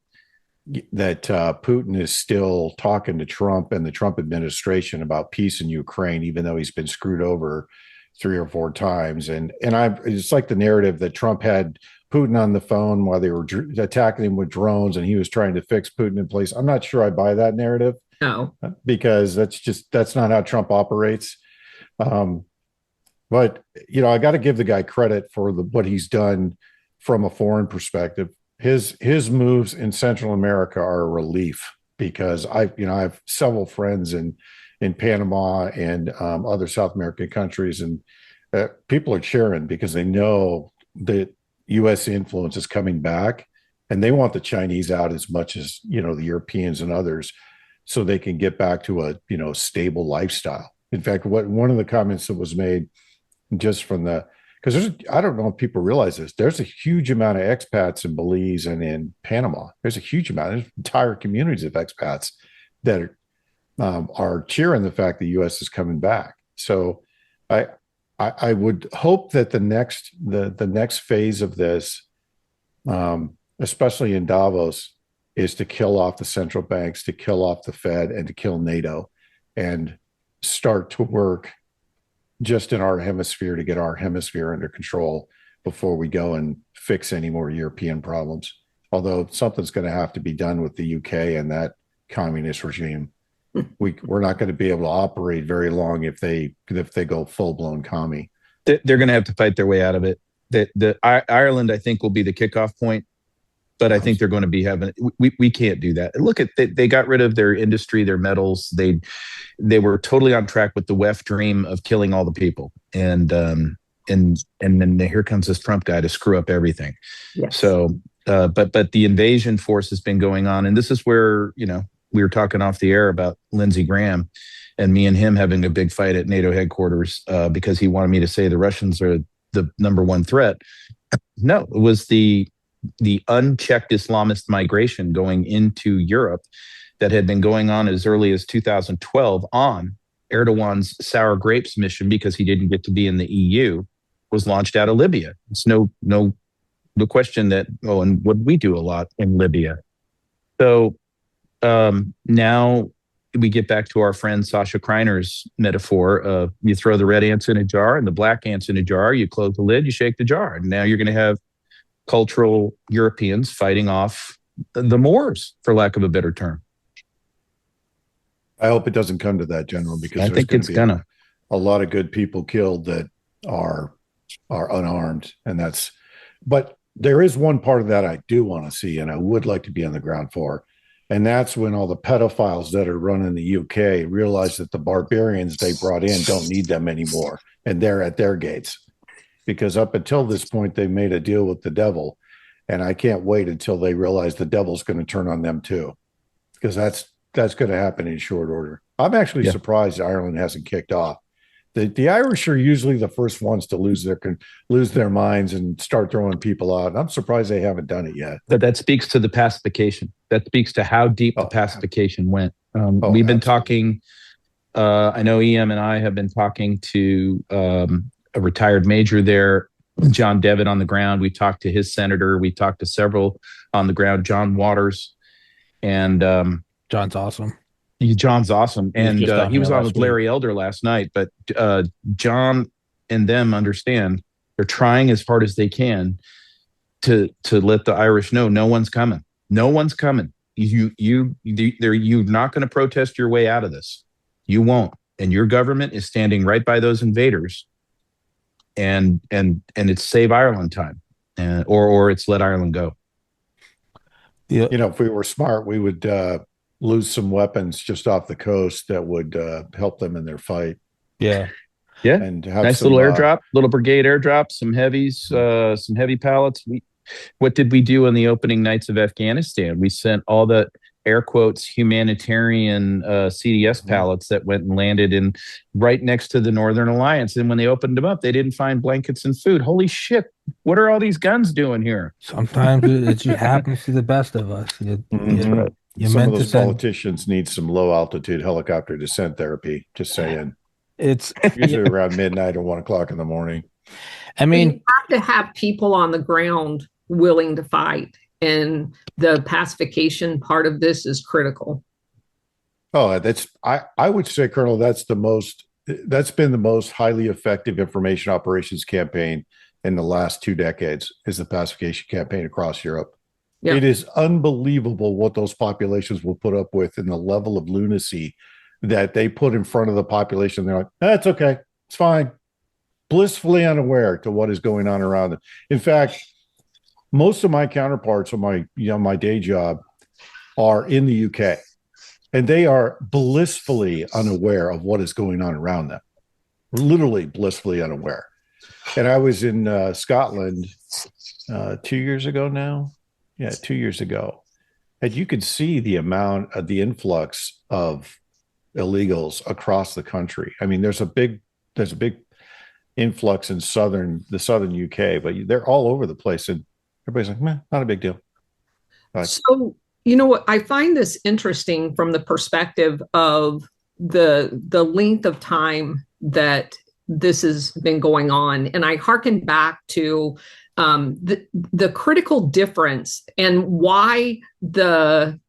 Putin is still talking to Trump and the Trump administration about peace in Ukraine, even though he's been screwed over 3 or 4 times. And it's like the narrative that Trump had Putin on the phone while they were attacking him with drones and he was trying to fix Putin in place. I'm not sure I buy that narrative. No, because that's not how Trump operates. But I got to give the guy credit for what he's done from a foreign perspective. His moves in Central America are a relief because I have several friends in Panama and other South American countries, and people are cheering because they know that U.S. influence is coming back, and they want the Chinese out as much as, you know, the Europeans and others, so they can get back to a, you know, stable lifestyle. In fact, one of the comments that was made just from the, because I don't know if people realize this, there's a huge amount of expats in Belize and in Panama. There's a huge amount, there's entire communities of expats that are cheering the fact the U.S. is coming back. So I would hope that the next phase of this, especially in Davos, is to kill off the central banks, to kill off the Fed, and to kill NATO, and start to work just in our hemisphere to get our hemisphere under control before we go and fix any more European problems. Although something's going to have to be done with the UK and that communist regime. We're not going to be able to operate very long if they go full blown commie. They're going to have to fight their way out of it. Ireland, I think, will be the kickoff point, but I think they're going to be having. We can't do that. Look at they got rid of their industry, their metals. They were totally on track with the WEF dream of killing all the people, and then here comes this Trump guy to screw up everything. Yes. So, but the invasion force has been going on, and this is where, you know, we were talking off the air about Lindsey Graham and me and him having a big fight at NATO headquarters because he wanted me to say the Russians are the number one threat. No, it was the unchecked Islamist migration going into Europe that had been going on as early as 2012 on Erdogan's sour grapes mission, because he didn't get to be in the EU, was launched out of Libya. It's no question that, and what we do a lot in Libya. So now we get back to our friend Sasha Kreiner's metaphor of you throw the red ants in a jar and the black ants in a jar, you close the lid, you shake the jar. And now you're going to have cultural Europeans fighting off the Moors, for lack of a better term. I hope it doesn't come to that, General, because I think it's gonna. A lot of good people killed that are unarmed, and that's. But there is one part of that I do want to see, and I would like to be on the ground for, and that's when all the pedophiles that are running the UK realize that the barbarians they brought in don't need them anymore, and they're at their gates. Because up until this point, they made a deal with the devil, and I can't wait until they realize the devil's going to turn on them too, because that's going to happen in short order. I'm actually surprised Ireland hasn't kicked off. The Irish are usually the first ones to lose their minds and start throwing people out. And I'm surprised they haven't done it yet. But that speaks to the pacification. That speaks to how deep the pacification went. We've been talking. I know EM and I have been talking to a retired major there, John Devitt, on the ground. We talked to his senator. We talked to several on the ground, John Waters, and John's awesome. John's awesome. And he was on with Larry Elder last night. But John and them understand they're trying as hard as they can to let the Irish know no one's coming. No one's coming. You're not going to protest your way out of this. You won't. And your government is standing right by those invaders. And it's save Ireland time, or it's let Ireland go. Yeah. You know, if we were smart, we would lose some weapons just off the coast that would help them in their fight. Yeah. And have nice little airdrop, little brigade airdrop, some heavies, some heavy pallets. What did we do on the opening nights of Afghanistan? We sent all the air quotes humanitarian CDS pallets that went and landed in right next to the Northern Alliance. And when they opened them up, they didn't find blankets and food. Holy shit. What are all these guns doing here? Sometimes it just happens to the best of us. Some of those politicians need some low altitude helicopter descent therapy. Just saying. It's usually around midnight or 1 o'clock in the morning. I mean, you have to have people on the ground willing to fight. And the pacification part of this is critical. Oh, I would say, Colonel, that's been the most highly effective information operations campaign in the last 2 decades, is the pacification campaign across Europe. Yeah. It is unbelievable what those populations will put up with, and the level of lunacy that they put in front of the population. They're like, that's okay. It's fine. Blissfully unaware to what is going on around them. In fact, most of my counterparts on my day job are in the UK, and they are blissfully unaware of what is going on around them. Literally blissfully unaware. And I was in Scotland 2 years ago now, 2 years ago. And you could see the amount of the influx of illegals across the country. I mean, there's a big influx in the southern UK, but they're all over the place, and everybody's like, "Meh, not a big deal." So, you know what? I find this interesting from the perspective of the length of time that this has been going on, and I hearken back to the critical difference and why the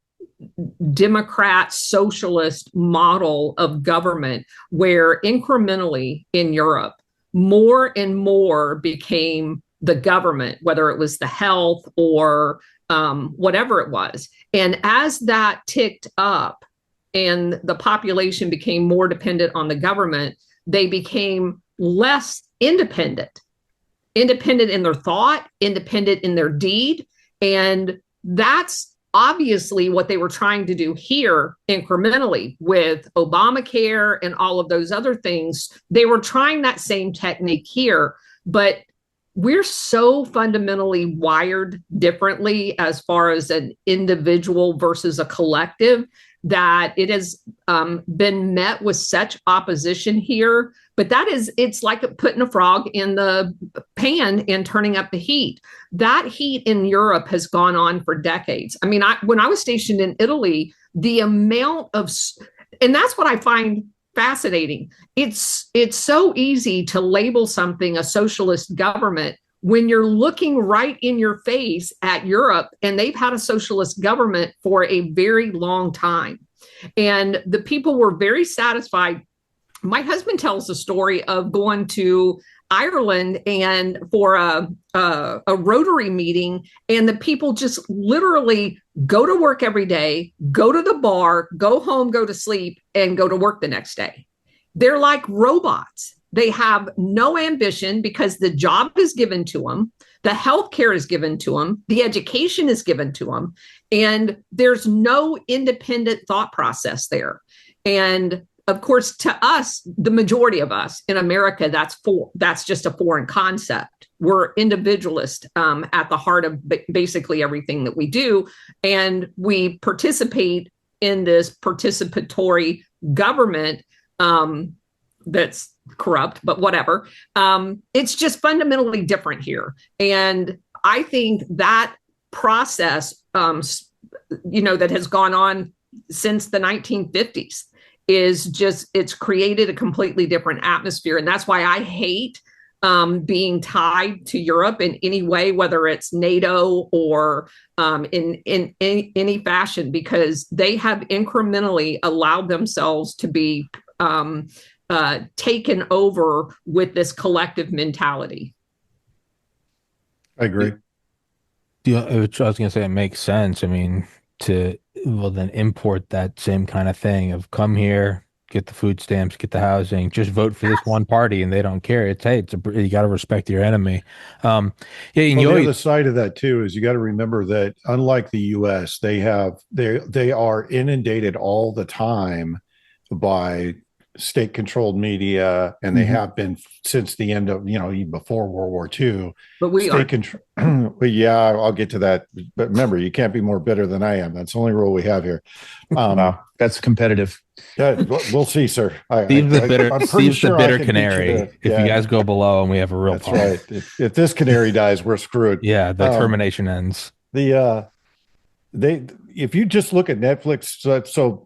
Democrat socialist model of government, where incrementally in Europe, more and more became the government, whether it was the health or whatever it was. And as that ticked up and the population became more dependent on the government, they became less independent in their thought, independent in their deed. And that's obviously what they were trying to do here incrementally with Obamacare and all of those other things. They were trying that same technique here, but we're so fundamentally wired differently as far as an individual versus a collective that it has been met with such opposition here. But it's like putting a frog in the pan and turning up the heat. That heat in Europe has gone on for decades. I mean, when I was stationed in Italy, the amount of, and that's what I find fascinating. It's so easy to label something a socialist government when you're looking right in your face at Europe, and they've had a socialist government for a very long time. And the people were very satisfied. My husband tells the story of going to Ireland and for a Rotary meeting, and the people just literally go to work every day, go to the bar, go home, go to sleep, and go to work the next day. They're like robots. They have no ambition because the job is given to them, the health care is given to them, the education is given to them, and there's no independent thought process there. And of course, to us, the majority of us in America, that's just a foreign concept. We're individualist at the heart of basically everything that we do, and we participate in this participatory government that's corrupt, but whatever. It's just fundamentally different here. And I think that process, that has gone on since the 1950s it's created a completely different atmosphere. And that's why I hate being tied to Europe in any way, whether it's NATO or in any fashion, because they have incrementally allowed themselves to be taken over with this collective mentality. I agree. I was going to say it makes sense. I mean, then import that same kind of thing of come here, get the food stamps, get the housing, just vote for this one party, and they don't care. You got to respect your enemy. The other side of that too is you got to remember that unlike the U.S., they are inundated all the time by state-controlled media, and they have been since the end of, even before World War II. But we are. But yeah, I'll get to that. But remember, you can't be more bitter than I am. That's the only rule we have here. Wow, that's competitive. Yeah, we'll see, sir. Steve's the bitter canary. If you guys go below and we have a real problem. That's right. If this canary dies, we're screwed. Yeah, the termination ends. If you just look at Netflix, so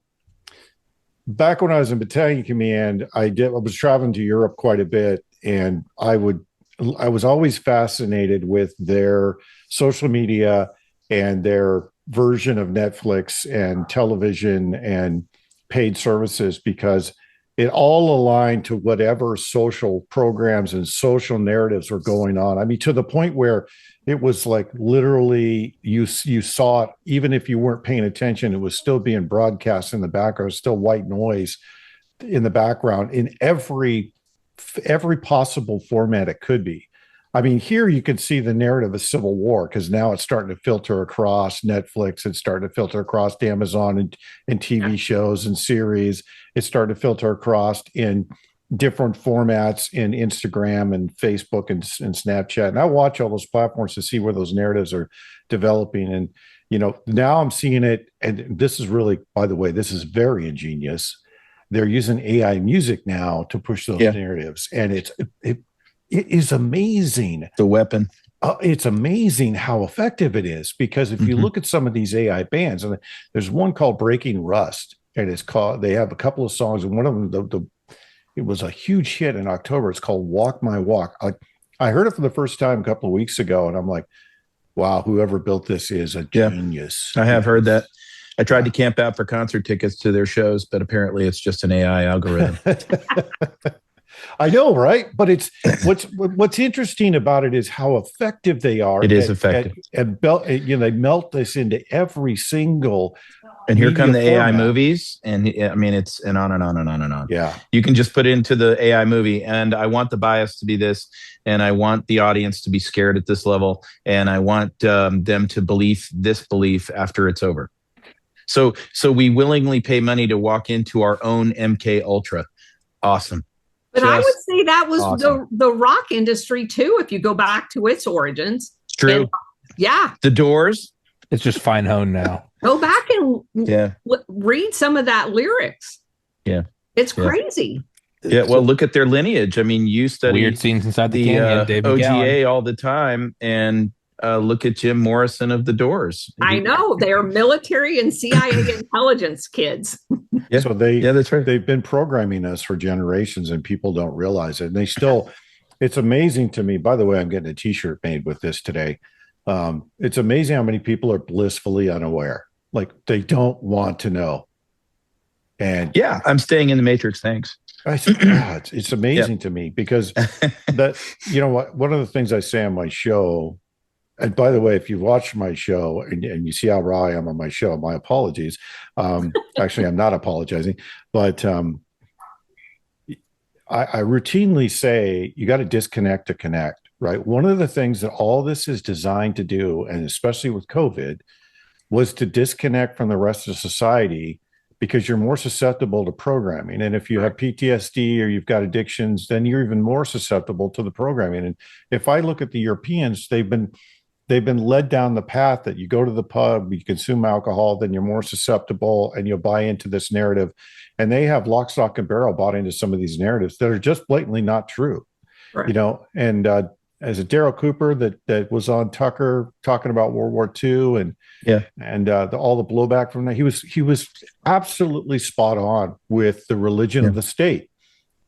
back when I was in battalion command, I was traveling to Europe quite a bit, and I was always fascinated with their social media and their version of Netflix and television and paid services, because it all aligned to whatever social programs and social narratives were going on. I mean, to the point where it was like literally you saw it, even if you weren't paying attention, it was still being broadcast in the background. It was still white noise in the background in every possible format it could be. I mean, here you can see the narrative of civil war, because now it's starting to filter across Netflix. It's starting to filter across Amazon and TV shows and series. It's starting to filter across in different formats in Instagram and Facebook and Snapchat. And I watch all those platforms to see where those narratives are developing. And, now I'm seeing it. And this is really, by the way, this is very ingenious. They're using AI music now to push those narratives. And it is amazing. The weapon. It's amazing how effective it is, because if you look at some of these AI bands, and there's one called Breaking Rust, and they have a couple of songs, and one of them, it was a huge hit in October. It's called Walk My Walk. I heard it for the first time a couple of weeks ago, and I'm like, wow, whoever built this is a genius. I have heard that. I tried to camp out for concert tickets to their shows, but apparently it's just an AI algorithm. I know, right? But it's what's interesting about it is how effective they are. It is effective. They melt this into every single. And here come the AI movies, and I mean, it's and on and on and on and on. Yeah, you can just put into the AI movie, and I want the bias to be this, and I want the audience to be scared at this level, and I want them to believe this belief after it's over. So we willingly pay money to walk into our own MK Ultra. Awesome. But I would say that was awesome. the rock industry too, if you go back to its origins. It's true. And, yeah. The Doors. It's just fine honed now. Go back and read some of that lyrics. Yeah. It's crazy. Yeah. Well, look at their lineage. I mean, you study Weird Scenes Inside the Canyon, David OGA Gallen. all the time, and look at Jim Morrison of the Doors. I know. They are military and CIA intelligence kids. Yeah. So that's right. They've been programming us for generations, and people don't realize it. And they still, it's amazing to me. By the way, I'm getting a t-shirt made with this today. It's amazing how many people are blissfully unaware. Like, they don't want to know. And yeah, I'm staying in the Matrix. Thanks. I said, it's amazing to me, because that, one of the things I say on my show, and by the way, if you watch my show and you see how raw I am on my show, my apologies. Actually, I'm not apologizing, but I routinely say you got to disconnect to connect, right? One of the things that all this is designed to do, and especially with COVID, was to disconnect from the rest of society, because you're more susceptible to programming. And if you have PTSD or you've got addictions, then you're even more susceptible to the programming. And if I look at the Europeans, they've been led down the path that you go to the pub, you consume alcohol, then you're more susceptible, and you'll buy into this narrative. And they have lock, stock, and barrel bought into some of these narratives that are just blatantly not true. Right. And as a Daryl Cooper that was on Tucker talking about World War II and all the blowback from that, he was absolutely spot on with the religion of the state.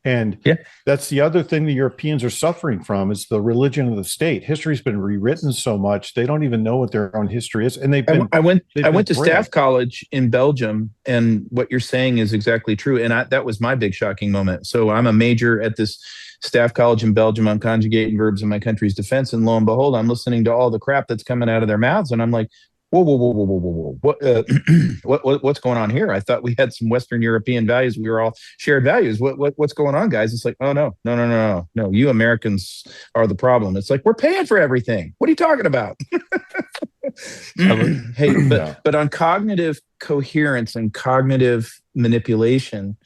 And that's the other thing the Europeans are suffering from, is the religion of the state. History's been rewritten so much, they don't even know what their own history is. And I went to staff college in Belgium, and what you're saying is exactly true. And that was my big shocking moment. So I'm a major at this staff college in Belgium on conjugating verbs in my country's defense. And lo and behold, I'm listening to all the crap that's coming out of their mouths. And I'm like, whoa. What's going on here? I thought we had some Western European values. We were all shared values. What's going on, guys? It's like, oh, no. You Americans are the problem. It's like, we're paying for everything. What are you talking about? Hey, but on cognitive coherence and cognitive manipulation,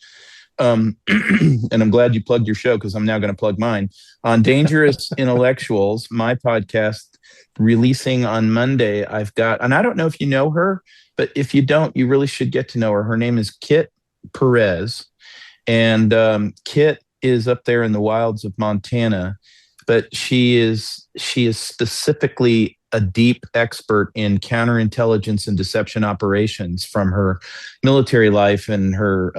and I'm glad you plugged your show, because I'm now going to plug mine. On Dangerous Intellectuals, my podcast, releasing on Monday, I've got, and I don't know if you know her, but if you don't, you really should get to know her. Her name is Kit Perez, and Kit is up there in the wilds of Montana, but she is specifically a deep expert in counterintelligence and deception operations from her military life and her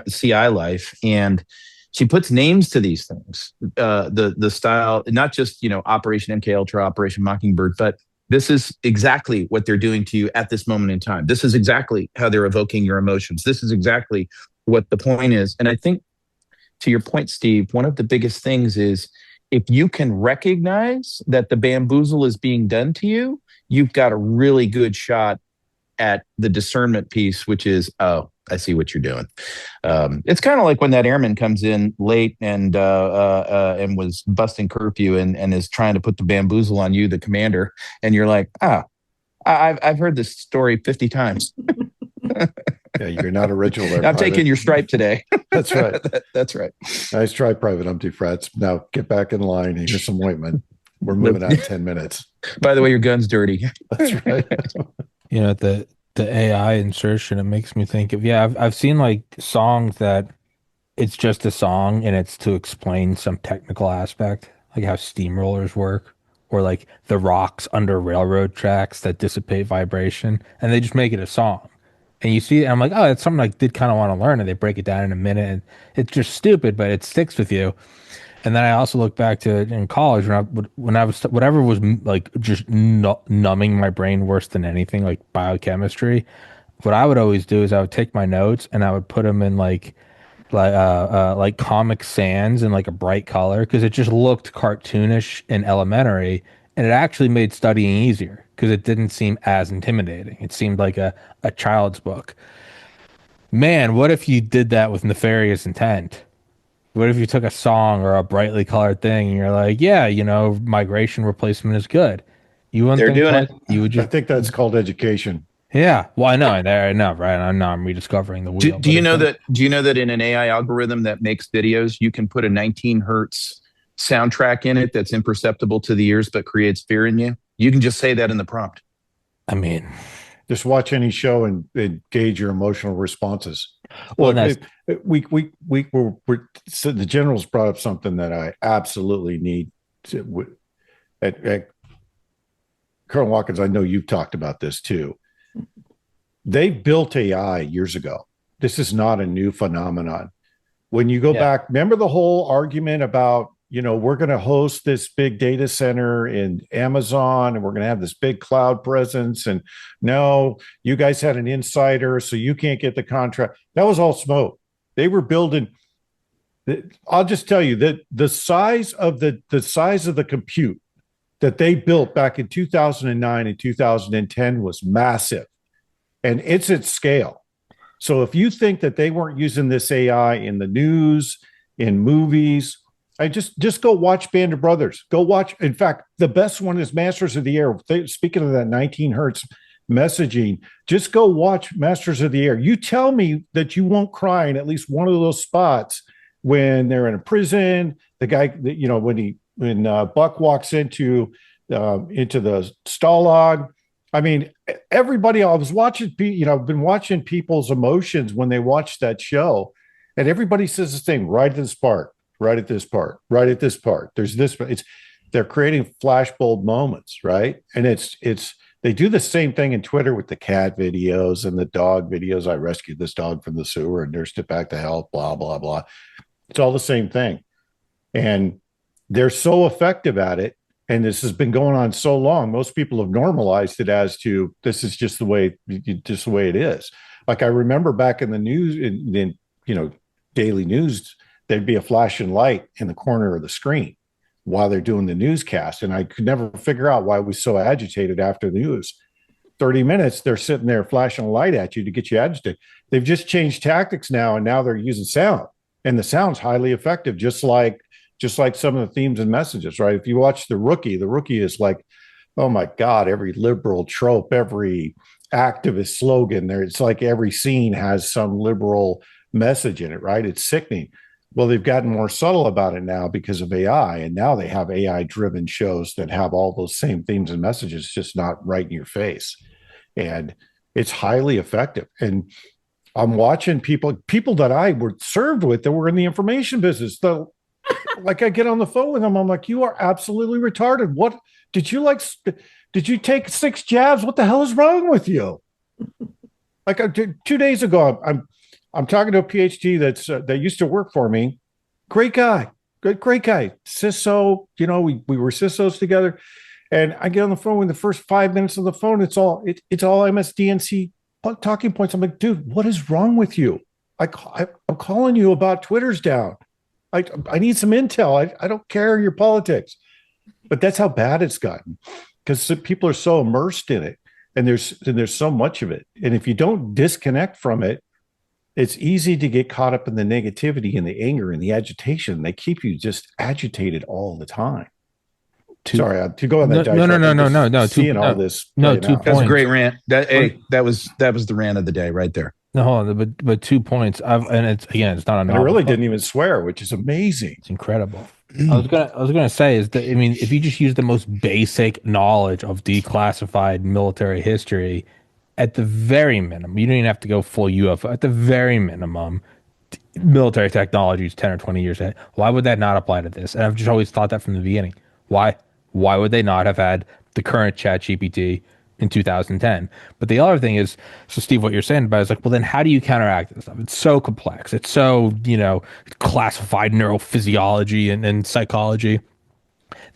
CI life. And she puts names to these things, the style, not just, Operation MK Ultra, Operation Mockingbird, but this is exactly what they're doing to you at this moment in time. This is exactly how they're evoking your emotions. This is exactly what the point is. And I think, to your point, Steve, one of the biggest things is, if you can recognize that the bamboozle is being done to you, you've got a really good shot at the discernment piece, which is, oh, I see what you're doing. It's kind of like when that airman comes in late and was busting curfew and is trying to put the bamboozle on you, the commander, and you're like, I've heard this story 50 times. Yeah, you're not original there. I'm Private. taking your stripe today. That's right. That's right. Nice try, Private Umpty Frats. Now get back in line. Here's some ointment. We're moving out in 10 minutes. By the way, your gun's dirty. That's right. The AI insertion, it makes me think of, I've seen like songs that it's just a song and it's to explain some technical aspect, like how steamrollers work, or like the rocks under railroad tracks that dissipate vibration, and they just make it a song. And you see it, and I'm like, oh, it's something I did kind of want to learn, and they break it down in a minute, and it's just stupid, but it sticks with you. And then I also look back to it in college when I was whatever was like just numbing my brain worse than anything, like biochemistry. What I would always do is I would take my notes and I would put them in like Comic Sans in like a bright color, because it just looked cartoonish and elementary, and it actually made studying easier because it didn't seem as intimidating. It seemed like a child's book. Man, what if you did that with nefarious intent? What if you took a song or a brightly colored thing and you're like, yeah, migration replacement is good. You wouldn't They're think doing twice. it. You would I just, think that's called education. yeah. Well, I know, right? I'm rediscovering the wheel. Do you know that? Do you know that in an AI algorithm that makes videos, you can put a 19 hertz soundtrack in it that's imperceptible to the ears but creates fear in you? You can just say that in the prompt. I mean, Just watch any show and gauge your emotional responses. well, Look, so the generals brought up something that I absolutely need to. At Colonel Watkins, I know you've talked about this too. They built AI years ago. This is not a new phenomenon. When you go back, remember the whole argument about, we're going to host this big data center in Amazon and we're going to have this big cloud presence. And no, you guys had an insider, so you can't get the contract. That was all smoke. They were building. I'll just tell you that the size of the compute that they built back in 2009 and 2010 was massive, and it's at scale. So if you think that they weren't using this AI in the news, in movies, I just go watch Band of Brothers. Go watch. In fact, the best one is Masters of the Air. Speaking of that 19 hertz messaging, just go watch Masters of the Air. You tell me that you won't cry in at least one of those spots when they're in a prison. The guy, when Buck walks into the Stalag. I mean, everybody. I was watching. I've been watching people's emotions when they watch that show, and everybody says the same. Right at this part. Right at this part. Right at this part. There's this. They're creating flashbulb moments, right? And they do the same thing in Twitter with the cat videos and the dog videos. I rescued this dog from the sewer and nursed it back to health. Blah blah blah. It's all the same thing, and they're so effective at it. And this has been going on so long. Most people have normalized it as to this is just the way it is. Like I remember back in the news, in daily news, there'd be a flashing light in the corner of the screen while they're doing the newscast. And I could never figure out why I was so agitated after the news. 30 minutes, they're sitting there flashing a light at you to get you agitated. They've just changed tactics now, and now they're using sound. And the sound's highly effective, just like some of the themes and messages, right? If you watch The Rookie is like, oh my God, every liberal trope, every activist slogan there. It's like every scene has some liberal message in it, right? It's sickening. Well, they've gotten more subtle about it now because of AI, and now they have AI-driven shows that have all those same themes and messages, just not right in your face. And it's highly effective. And I'm watching people that I were served with that were in the information business. Like I get on the phone with them, I'm like, you are absolutely retarded. What did you take 6 jabs? What the hell is wrong with you? Like 2 days ago, I'm talking to a PhD that used to work for me. Great guy, great guy. CISO, we were CISOs together. And I get on the phone in the first 5 minutes of the phone. It's all MSDNC talking points. I'm like, dude, what is wrong with you? I'm calling you about Twitter's down. I need some intel. I don't care your politics. But that's how bad it's gotten, because people are so immersed in it, and there's so much of it. And if you don't disconnect from it, it's easy to get caught up in the negativity and the anger and the agitation. They keep you just agitated all the time. Sorry, to go on that. No. Seeing all this. 2 That's a points. great rant. That was the rant of the day right there. No, hold on, but 2 points. And it's not a And I novel. really didn't even swear, which is amazing. It's incredible. I was gonna say is that, I mean, if you just use the most basic knowledge of declassified military history, at the very minimum, you don't even have to go full UFO. At the very minimum, military technology is 10 or 20 years ahead. Why would that not apply to this? And I've just always thought that from the beginning. Why? Why would they not have had the current chat GPT in 2010? But the other thing is, so Steve, what you're saying about it is like, well, then how do you counteract this stuff? It's so complex. It's so, classified neurophysiology and psychology.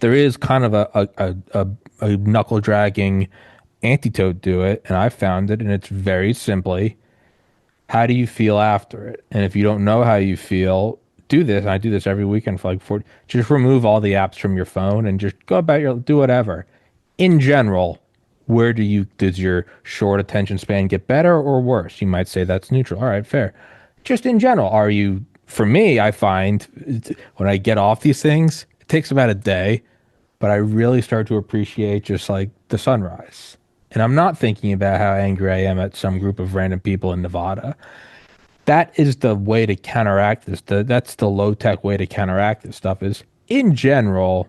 There is kind of a knuckle dragging antidote to it. And I found it, and it's very simply, how do you feel after it? And if you don't know how you feel, do this. And I do this every weekend for like 40. Just remove all the apps from your phone and just go about do whatever. In general, does your short attention span get better or worse? You might say that's neutral. All right, fair. Just in general, for me, I find when I get off these things, it takes about a day, but I really start to appreciate just like the sunrise. And I'm not thinking about how angry I am at some group of random people in Nevada. That is the way to counteract this. That's the low tech way to counteract this stuff is, in general,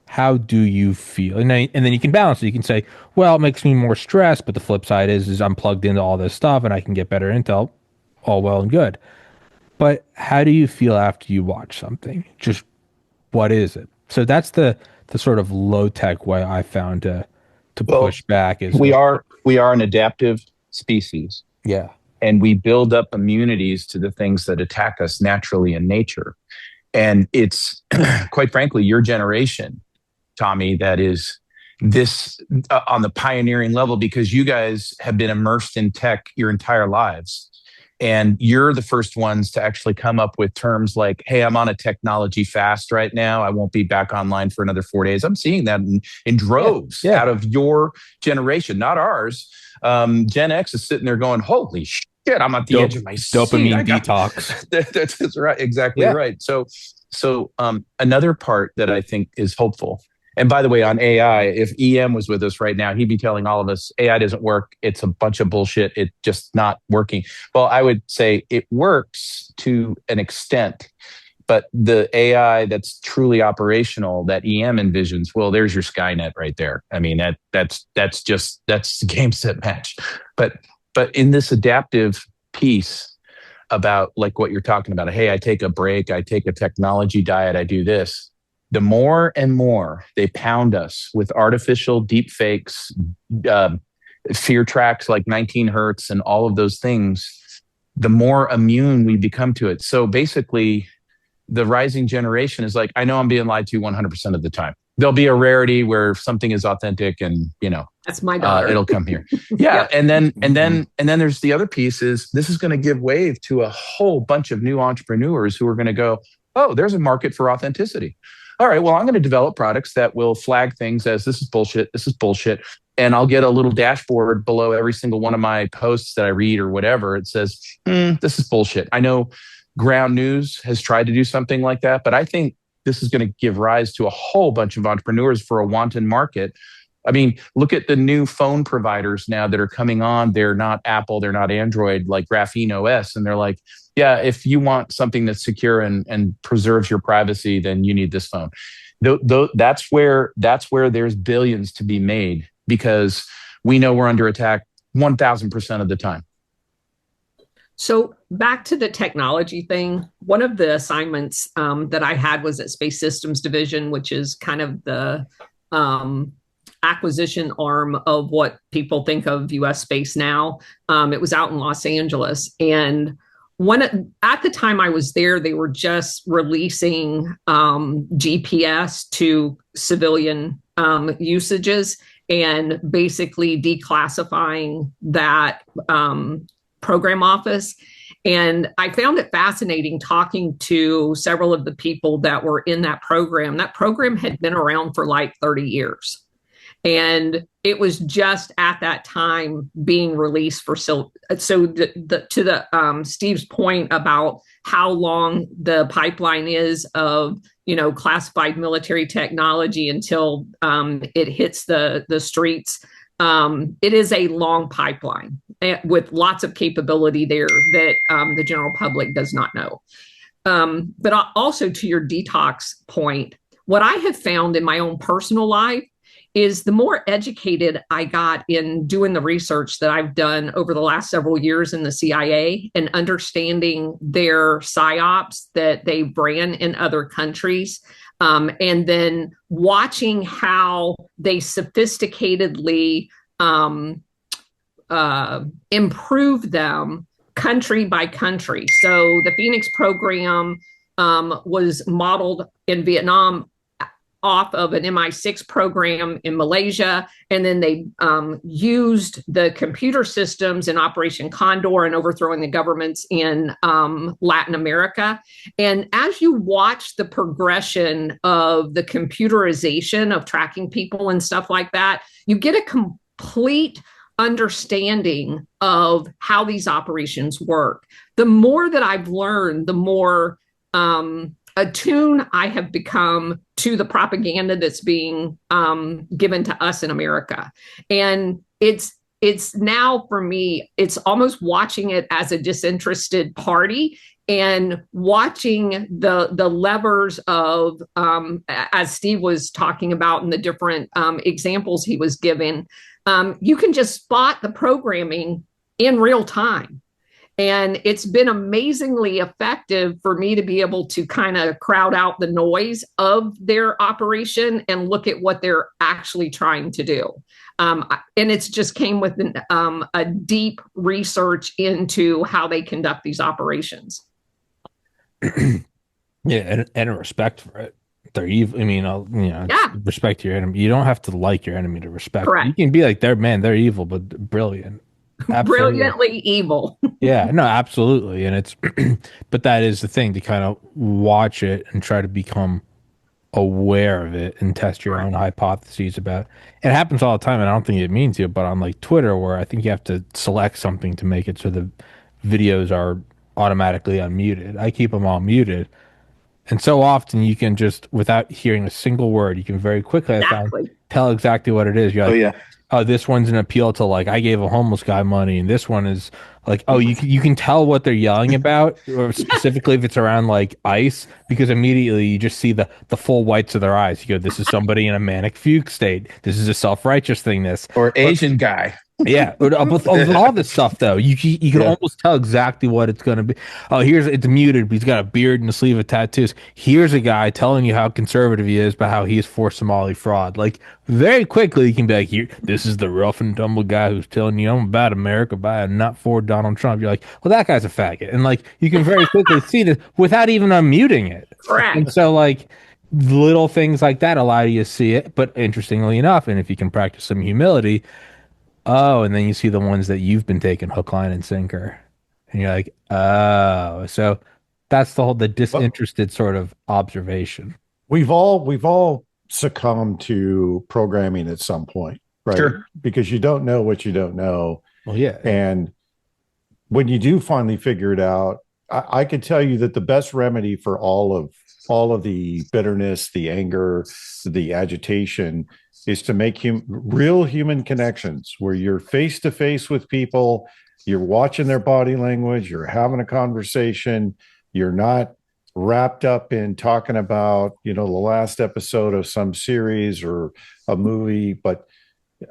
how do you feel? And then you can balance it. You can say, well, it makes me more stressed, but the flip side is I'm plugged into all this stuff and I can get better intel. All well and good. But how do you feel after you watch something? Just what is it? So that's the sort of low tech way I found to push back is we are an adaptive species. Yeah. And we build up immunities to the things that attack us naturally in nature. And it's quite frankly, your generation, Tommy, that is this on the pioneering level, because you guys have been immersed in tech your entire lives. And you're the first ones to actually come up with terms like, hey, I'm on a technology fast right now. I won't be back online for another 4 days. I'm seeing that in droves out of your generation, not ours. Gen X is sitting there going, holy shit, I'm at the edge of my dopamine detox. That's right. Exactly right. So another part that I think is hopeful. And by the way, on AI, if EM was with us right now, he'd be telling all of us AI doesn't work. It's a bunch of bullshit. It's just not working. Well, I would say it works to an extent, but the AI that's truly operational that EM envisions, well, there's your Skynet right there. I mean, that's the game set match. But in this adaptive piece about like what you're talking about, hey, I take a break, I take a technology diet, I do this. The more and more they pound us with artificial deep fakes, fear tracks like 19 hertz and all of those things, the more immune we become to it. So basically, the rising generation is like, I know I'm being lied to 100% of the time. There'll be a rarity where something is authentic and, that's my daughter. It'll come here. Yeah. And then there's the other piece is this is going to give wave to a whole bunch of new entrepreneurs who are going to go, oh, there's a market for authenticity. All right, well, I'm going to develop products that will flag things as this is bullshit. And I'll get a little dashboard below every single one of my posts that I read or whatever. It says, this is bullshit. I know Ground News has tried to do something like that, but I think this is going to give rise to a whole bunch of entrepreneurs for a wanton market. I mean, look at the new phone providers now that are coming on. They're not Apple, they're not Android, like Graphene OS. And they're like, yeah, if you want something that's secure and preserves your privacy, then you need this phone. That's where there's billions to be made because we know we're under attack 1,000% of the time. So back to the technology thing, one of the assignments that I had was at Space Systems Division, which is kind of the acquisition arm of what people think of U.S. space now. It was out in Los Angeles. And at the time I was there, they were just releasing GPS to civilian usages and basically declassifying that program office. And I found it fascinating talking to several of the people that were in that program. That program had been around for like 30 years. And it was just at that time being released for to the Steve's point about how long the pipeline is of classified military technology until it hits the streets. It is a long pipeline, with lots of capability there that the general public does not know. But also to your detox point, what I have found in my own personal life is the more educated I got in doing the research that I've done over the last several years in the CIA and understanding their psyops that they ran in other countries, and then watching how they sophisticatedly improve them country by country. So the Phoenix program was modeled in Vietnam off of an MI6 program in Malaysia. And then they used the computer systems in Operation Condor and overthrowing the governments in Latin America. And as you watch the progression of the computerization of tracking people and stuff like that, you get a complete understanding of how these operations work. The more that I've learned, the more attuned I have become to the propaganda that's being given to us in America. And it's now, for me, it's almost watching it as a disinterested party and watching the levers of, as Steve was talking about in the different examples he was giving, you can just spot the programming in real time. And it's been amazingly effective for me to be able to kind of crowd out the noise of their operation and look at what they're actually trying to do. And it's just came with a deep research into how they conduct these operations. Yeah, and a respect for it. They're evil. I mean, respect your enemy. You don't have to like your enemy to respect. Correct. You can be like, they're evil, but brilliant. Absolutely. Brilliantly evil. Yeah, no, absolutely. And it's, but that is the thing, to kind of watch it and try to become aware of it and test your own hypotheses about it. It happens all the time, and I don't think it means to, but on like Twitter, where I think you have to select something to make it so the videos are automatically unmuted. I keep them all muted. And so often you can just, without hearing a single word, you can very quickly tell exactly what it is. You're like, oh, this one's an appeal to, like, I gave a homeless guy money, and this one is like, oh, you can tell what they're yelling about, or specifically if it's around like ICE, because immediately you just see the full whites of their eyes. You go, this is somebody in a manic fugue state. This is a self-righteous thing. This or Asian guy. Yeah, with all this stuff though, you can almost tell exactly what it's going to be. Oh, it's muted, but he's got a beard and a sleeve of tattoos. Here's a guy telling you how conservative he is, but how he's for Somali fraud. Like, very quickly, you can be like, here, this is the rough and tumble guy who's telling you I'm about America, but I'm not for Donald Trump. You're like, well, that guy's a faggot, and like you can very quickly see this without even unmuting it. Correct. And so, like, little things like that allow you to see it. But interestingly enough, and if you can practice some humility. Oh, and then you see the ones that you've been taking hook, line, and sinker. And you're like, oh. So that's the disinterested sort of observation. We've all succumbed to programming at some point, right? Sure. Because you don't know what you don't know. Well, yeah. And when you do finally figure it out, I can tell you that the best remedy for all of the bitterness, the anger, the agitation is to make real human connections where you're face to face with people, you're watching their body language, you're having a conversation, you're not wrapped up in talking about, the last episode of some series or a movie. But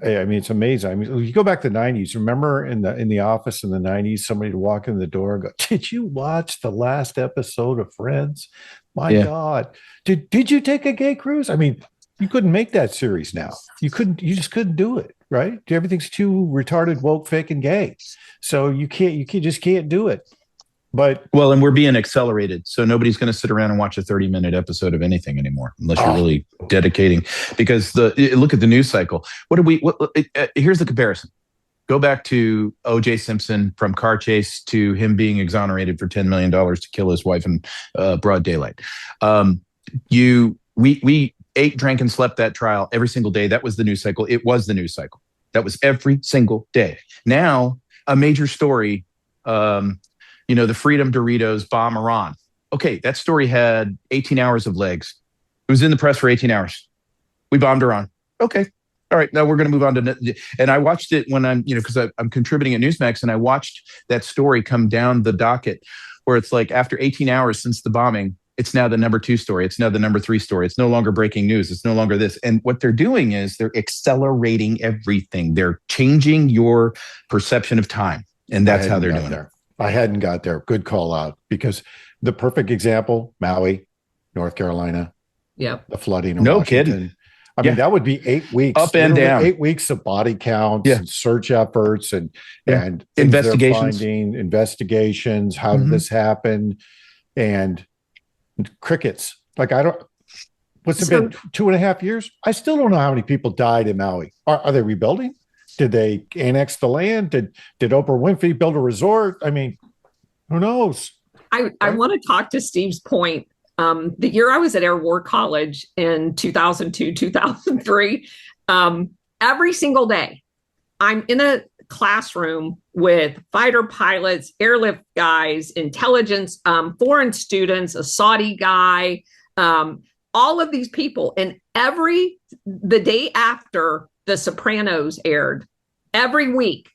I mean, it's amazing. I mean, you go back to the 90s. Remember in the office in the 90s, somebody would walk in the door and go, "Did you watch the last episode of Friends? My God. Did you take a gay cruise?" I mean, you couldn't make that series now. You just couldn't do it, right? Everything's too retarded, woke, fake, and gay. So you just can't do it. But and we're being accelerated, so nobody's going to sit around and watch a 30-minute episode of anything anymore, unless you're really dedicating. Because look at the news cycle. Here's the comparison. Go back to O.J. Simpson, from car chase to him being exonerated for $10 million to kill his wife in broad daylight. We ate, drank, and slept that trial every single day. That was the news cycle. It was the news cycle. That was every single day. Now, a major story, the Freedom Doritos bomb Iran. Okay, that story had 18 hours of legs. It was in the press for 18 hours. We bombed Iran. Okay. All right, now we're going to move on to, and I watched it when I'm, because I'm contributing at Newsmax, and I watched that story come down the docket where it's like after 18 hours since the bombing, it's now the number 2 story. It's now the number 3 story. It's no longer breaking news. It's no longer this. And what they're doing is they're accelerating everything. They're changing your perception of time. And that's how they're doing it. I hadn't got there. Good call out, because the perfect example, Maui, North Carolina, Yep. the flooding in No Washington. kidding. I mean, that would be 8 weeks Up and down. 8 weeks of body counts and search efforts and investigations. How did this happen? And crickets. Like, what's it been 2.5 years? I still don't know how many people died in Maui. Are they rebuilding? Did they annex the land? Did Oprah Winfrey build a resort? I mean, who knows? I want to talk to Steve's point. The year I was at Air War College in 2002, 2003, every single day, I'm in a classroom with fighter pilots, airlift guys, intelligence, foreign students, a Saudi guy, all of these people. And the day after The Sopranos aired, every week,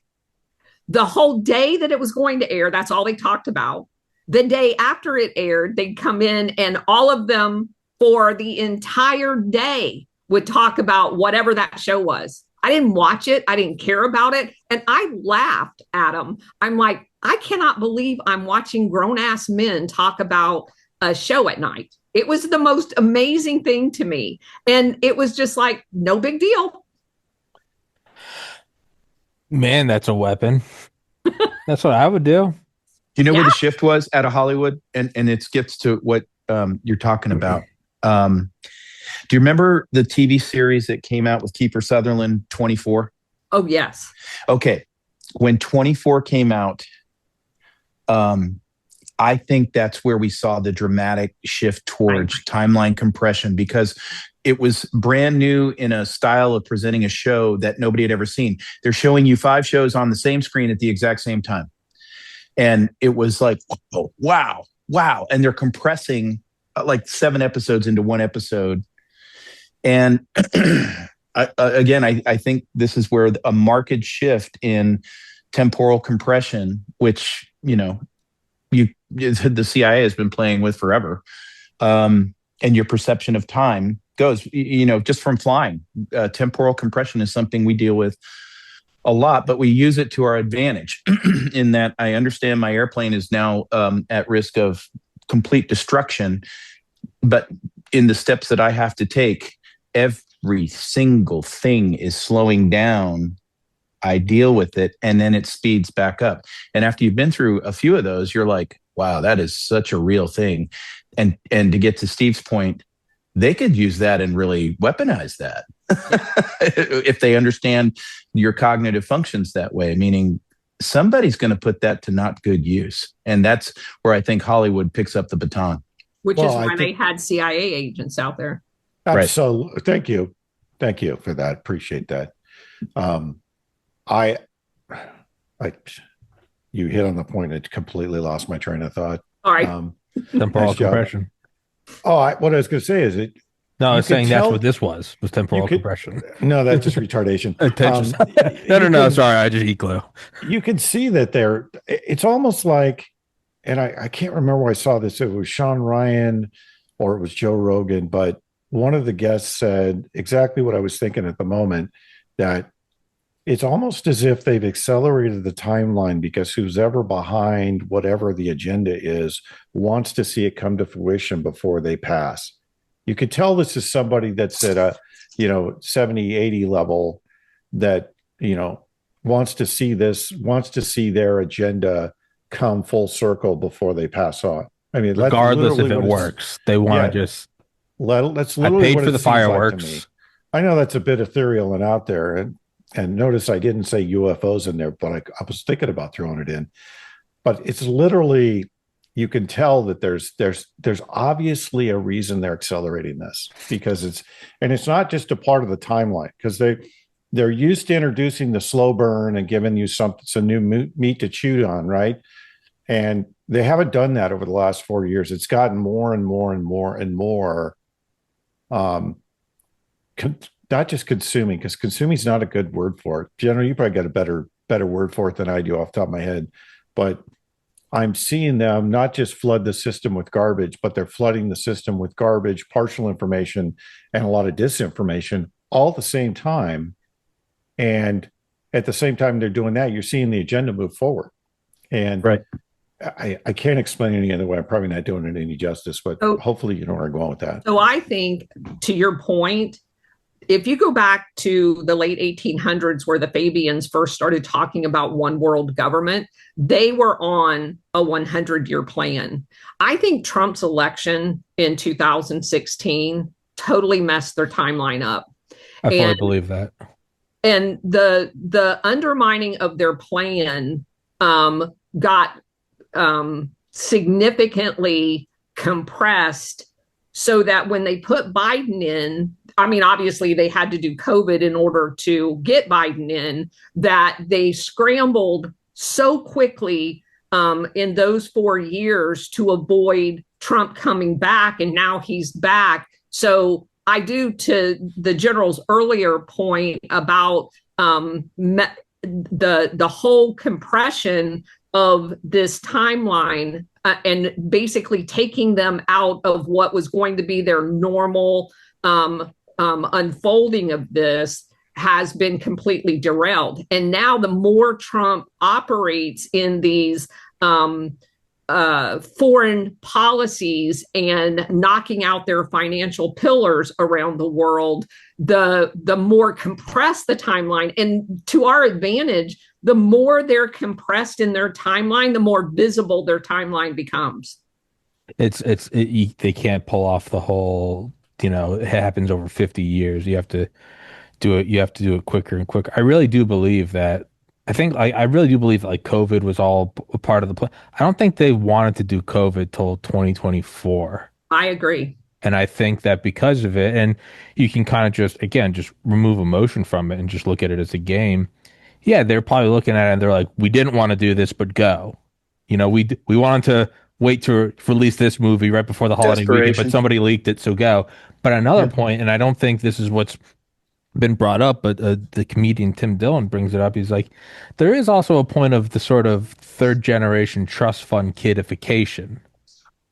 the whole day that it was going to air, that's all they talked about. The day after it aired, they'd come in and all of them for the entire day would talk about whatever that show was. I didn't watch it. I didn't care about it. And I laughed at them. I'm like, I cannot believe I'm watching grown-ass men talk about a show at night. It was the most amazing thing to me. And it was just like, no big deal. Man, that's a weapon. That's what I would do. Do you know where the shift was out of Hollywood? And it gets to what you're talking about. Do you remember the TV series that came out with Kiefer Sutherland, 24? Oh, yes. Okay. When 24 came out, I think that's where we saw the dramatic shift towards timeline compression, because it was brand new in a style of presenting a show that nobody had ever seen. They're showing you 5 shows on the same screen at the exact same time. And it was like, oh, wow. And they're compressing like 7 episodes into 1 episode. And I think this is where a marked shift in temporal compression, which, the CIA has been playing with forever, and your perception of time goes, just from flying. Temporal compression is something we deal with a lot, but we use it to our advantage in that I understand my airplane is now at risk of complete destruction, but in the steps that I have to take, every single thing is slowing down. I deal with it, and then it speeds back up. And after you've been through a few of those, you're like, wow, that is such a real thing. And to get to Steve's point, they could use that and really weaponize that if they understand your cognitive functions that way, meaning somebody's going to put that to not good use. And that's where I think Hollywood picks up the baton. Which is why they had CIA agents out there. So thank you for that. Appreciate that. You hit on the point. It completely lost my train of thought. All right. Temporal compression. What I was going to say is it. No, I was saying that's what this was temporal compression. No, that's just retardation. No. Sorry, I just eat glue. You can see that it's almost like, and I can't remember where I saw this. It was Sean Ryan or it was Joe Rogan, but one of the guests said exactly what I was thinking at the moment, that it's almost as if they've accelerated the timeline because who's ever behind whatever the agenda is wants to see it come to fruition before they pass. You could tell this is somebody that's at a 70, 80 level that wants to see their agenda come full circle before they pass on. I mean, regardless if it works, they want to just that's literally I paid for the fireworks. Like I know that's a bit ethereal and out there, and notice I didn't say UFOs in there, but I was thinking about throwing it in. But it's literally, you can tell that there's obviously a reason they're accelerating this, because it's not just a part of the timeline, because they're used to introducing the slow burn and giving you some new meat to chew on, right? And they haven't done that over the last 4 years. It's gotten more and more and more and more not just consuming, because consuming is not a good word for it. General, you probably got a better word for it than I do off the top of my head. But I'm seeing them not just flood the system with garbage, but they're flooding the system with garbage, partial information, and a lot of disinformation all at the same time. And at the same time they're doing that, you're seeing the agenda move forward. And Right. I can't explain it any other way. I'm probably not doing it any justice, but hopefully you know where I'm going with that. So I think, to your point, if you go back to the late 1800s where the Fabians first started talking about one world government, they were on a 100-year plan. I think Trump's election in 2016 totally messed their timeline up. I fully believe that. And the undermining of their plan got significantly compressed, so that when they put Biden in, I mean, obviously they had to do COVID in order to get Biden in, that they scrambled so quickly in those 4 years to avoid Trump coming back, and now he's back. So I do, to the general's earlier point about the whole compression of this timeline and basically taking them out of what was going to be their normal unfolding of this, has been completely derailed. And now the more Trump operates in these foreign policies and knocking out their financial pillars around the world, the more compressed the timeline. And to our advantage, the more they're compressed in their timeline, the more visible their timeline becomes. They can't pull off the whole, it happens over 50 years. You have to do it quicker and quicker. I really do believe that. I really do believe that, like, COVID was all a part of the plan. I don't think they wanted to do COVID till 2024. I agree. And I think that because of it, and you can kind of just remove emotion from it and just look at it as a game. Yeah, they're probably looking at it and they're like, we didn't want to do this, but go. We wanted to wait to release this movie right before the holiday weekend, but somebody leaked it, so go. But another point, and I don't think this is what's been brought up, but the comedian Tim Dillon brings it up. He's like, there is also a point of the sort of third generation trust fund kidification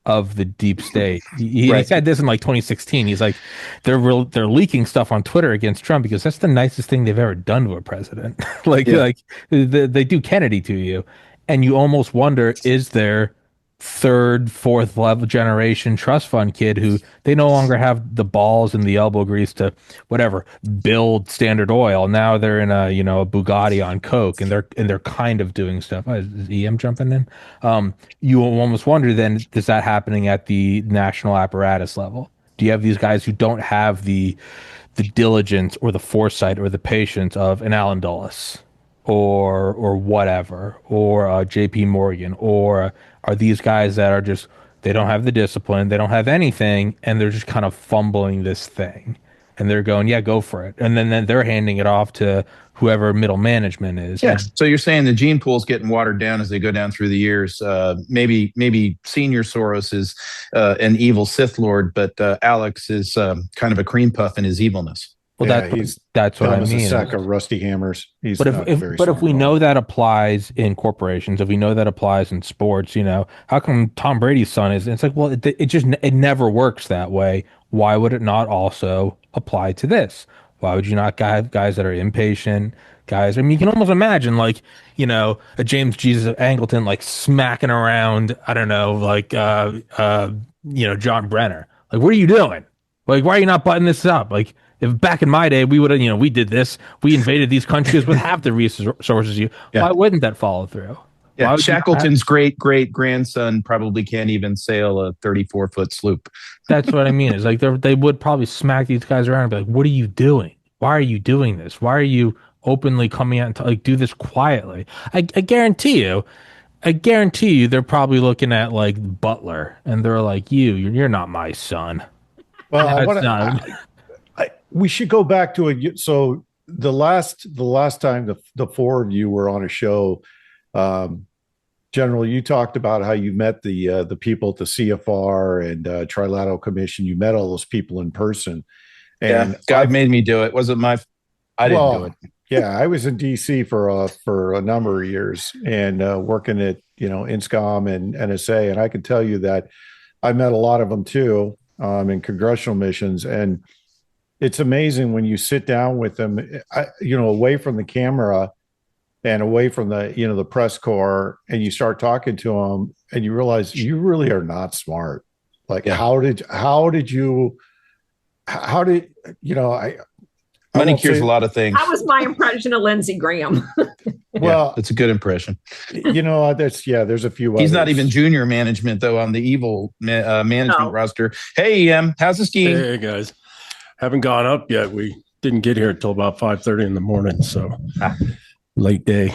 of the deep state. He said this in like 2016. He's like, they're leaking stuff on Twitter against Trump because that's the nicest thing they've ever done to a president. Like they do Kennedy to you, and you almost wonder, is there third, fourth level generation trust fund kid who they no longer have the balls and the elbow grease to build Standard Oil. Now they're in a Bugatti on coke, and they're kind of doing stuff. Is EM jumping in? You almost wonder then, is that happening at the national apparatus level? Do you have these guys who don't have the diligence or the foresight or the patience of an Alan Dulles or whatever, or JP Morgan, or are these guys that are just, they don't have the discipline, they don't have anything, and they're just kind of fumbling this thing, and they're going, yeah, go for it, and then they're handing it off to whoever middle management is. Yeah. So you're saying the gene pool's getting watered down as they go down through the years. Maybe Senior Soros is an evil Sith Lord, but Alex is kind of a cream puff in his evilness. Well, that's what I mean. A sack of rusty hammers. But if we know that applies in corporations, if we know that applies in sports, how come Tom Brady's son is? It's like, well, it never works that way. Why would it not also apply to this? Why would you not have guys that are impatient? Guys, I mean, you can almost imagine, like, a James Jesus Angleton, like, smacking around, I don't know, like, John Brenner. Like, what are you doing? Like, why are you not buttoning this up? Like, if back in my day, we would have, we did this, we invaded these countries with half the resources why wouldn't that follow through? Yeah, Shackleton's great-great-grandson probably can't even sail a 34-foot sloop. That's what I mean. It's like they would probably smack these guys around and be like, what are you doing? Why are you doing this? Why are you openly coming out and do this quietly? I guarantee you, they're probably looking at, like, Butler, and they're like, you're not my son. Well, we should go back to it. So the last time the four of you were on a show, General, you talked about how you met the people at the CFR and Trilateral Commission. You met all those people in person, And God made me do it. Wasn't my, I didn't do it. Yeah, I was in DC for a number of years and working at, INSCOM and NSA. And I can tell you that I met a lot of them too in congressional missions. And it's amazing when you sit down with them, away from the camera and away from the press corps, and you start talking to them and you realize you really are not smart. Like, how did money cures a lot of things. That was my impression of Lindsey Graham. Well, it's a good impression. There's a few. He's others. not even junior management though on the evil management roster. Hey, how's the skiing? Hey guys, haven't gone up yet. We didn't get here until about 5:30 in the morning, so late day.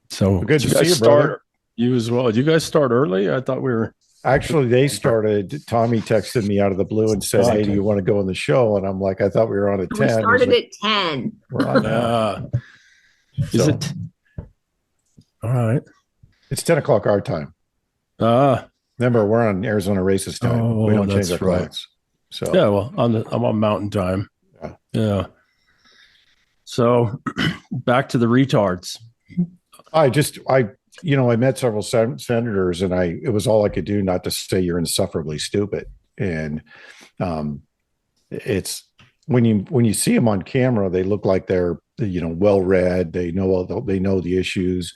So good to see you, brother. You as well. Did you guys start early? I thought we were. Actually, they started. Tommy texted me out of the blue and said, "Hey, do you want to go on the show?" And I'm like, "I thought we were on at 10." We started at 10. We're on Is it? All right. It's 10 o'clock our time. Remember, we're on Arizona racist time. We don't change our clocks. So yeah, well, I'm on Mountain Time. Yeah. So back to the retards. I met several senators, and it was all I could do not to say you're insufferably stupid. And it's when you see them on camera, they look like they're well read. They know the issues.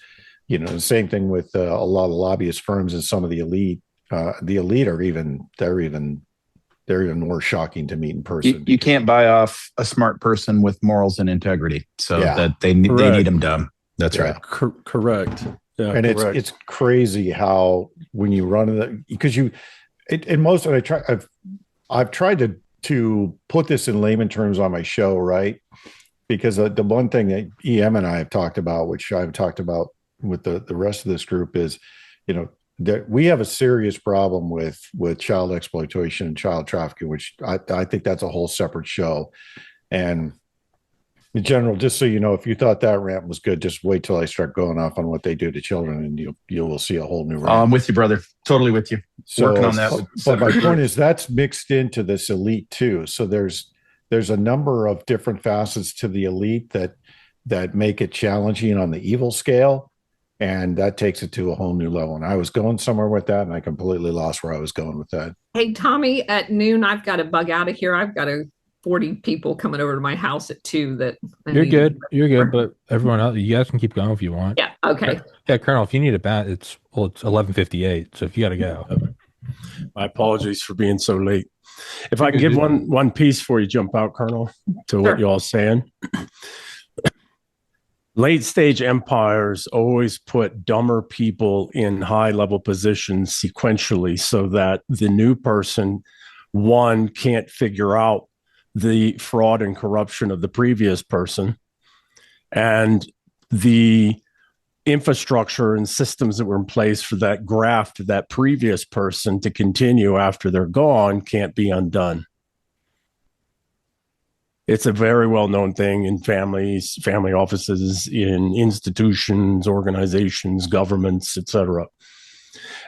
The same thing with a lot of lobbyist firms and some of the elite. The elite are even more shocking to meet in person. You can't buy off a smart person with morals and integrity. So that they need them dumb. That's right. Correct. Yeah, and it's crazy how when you run I've tried to put this in layman terms on my show, right? Because the one thing that EM and I have talked about, which I've talked about with the rest of this group, is that we have a serious problem with child exploitation and child trafficking, which I think that's a whole separate show. And in general, just so you know, if you thought that rant was good, just wait till I start going off on what they do to children, and you will see a whole new rant. I'm with you, brother. Totally with you. Working on that. But my point is that's mixed into this elite too. So there's a number of different facets to the elite that make it challenging on the evil scale, and that takes it to a whole new level. And I was going somewhere with that, and I completely lost where I was going with that. Hey, Tommy, at noon, I've got to bug out of here. I've got 40 people coming over to my house at 2 that you're good. You're good. But everyone else, you guys can keep going if you want. Yeah. Okay. Yeah, Colonel, if you need a bat, it's 11:58. So if you got to go. My apologies for being so late. If I can give one piece before you jump out, Colonel, to what you all saying. Late stage empires always put dumber people in high level positions sequentially so that the new person, one, can't figure out the fraud and corruption of the previous person, and the infrastructure and systems that were in place for that graft, that previous person to continue after they're gone, can't be undone. It's a very well-known thing in families, family offices, in institutions, organizations, governments, etc.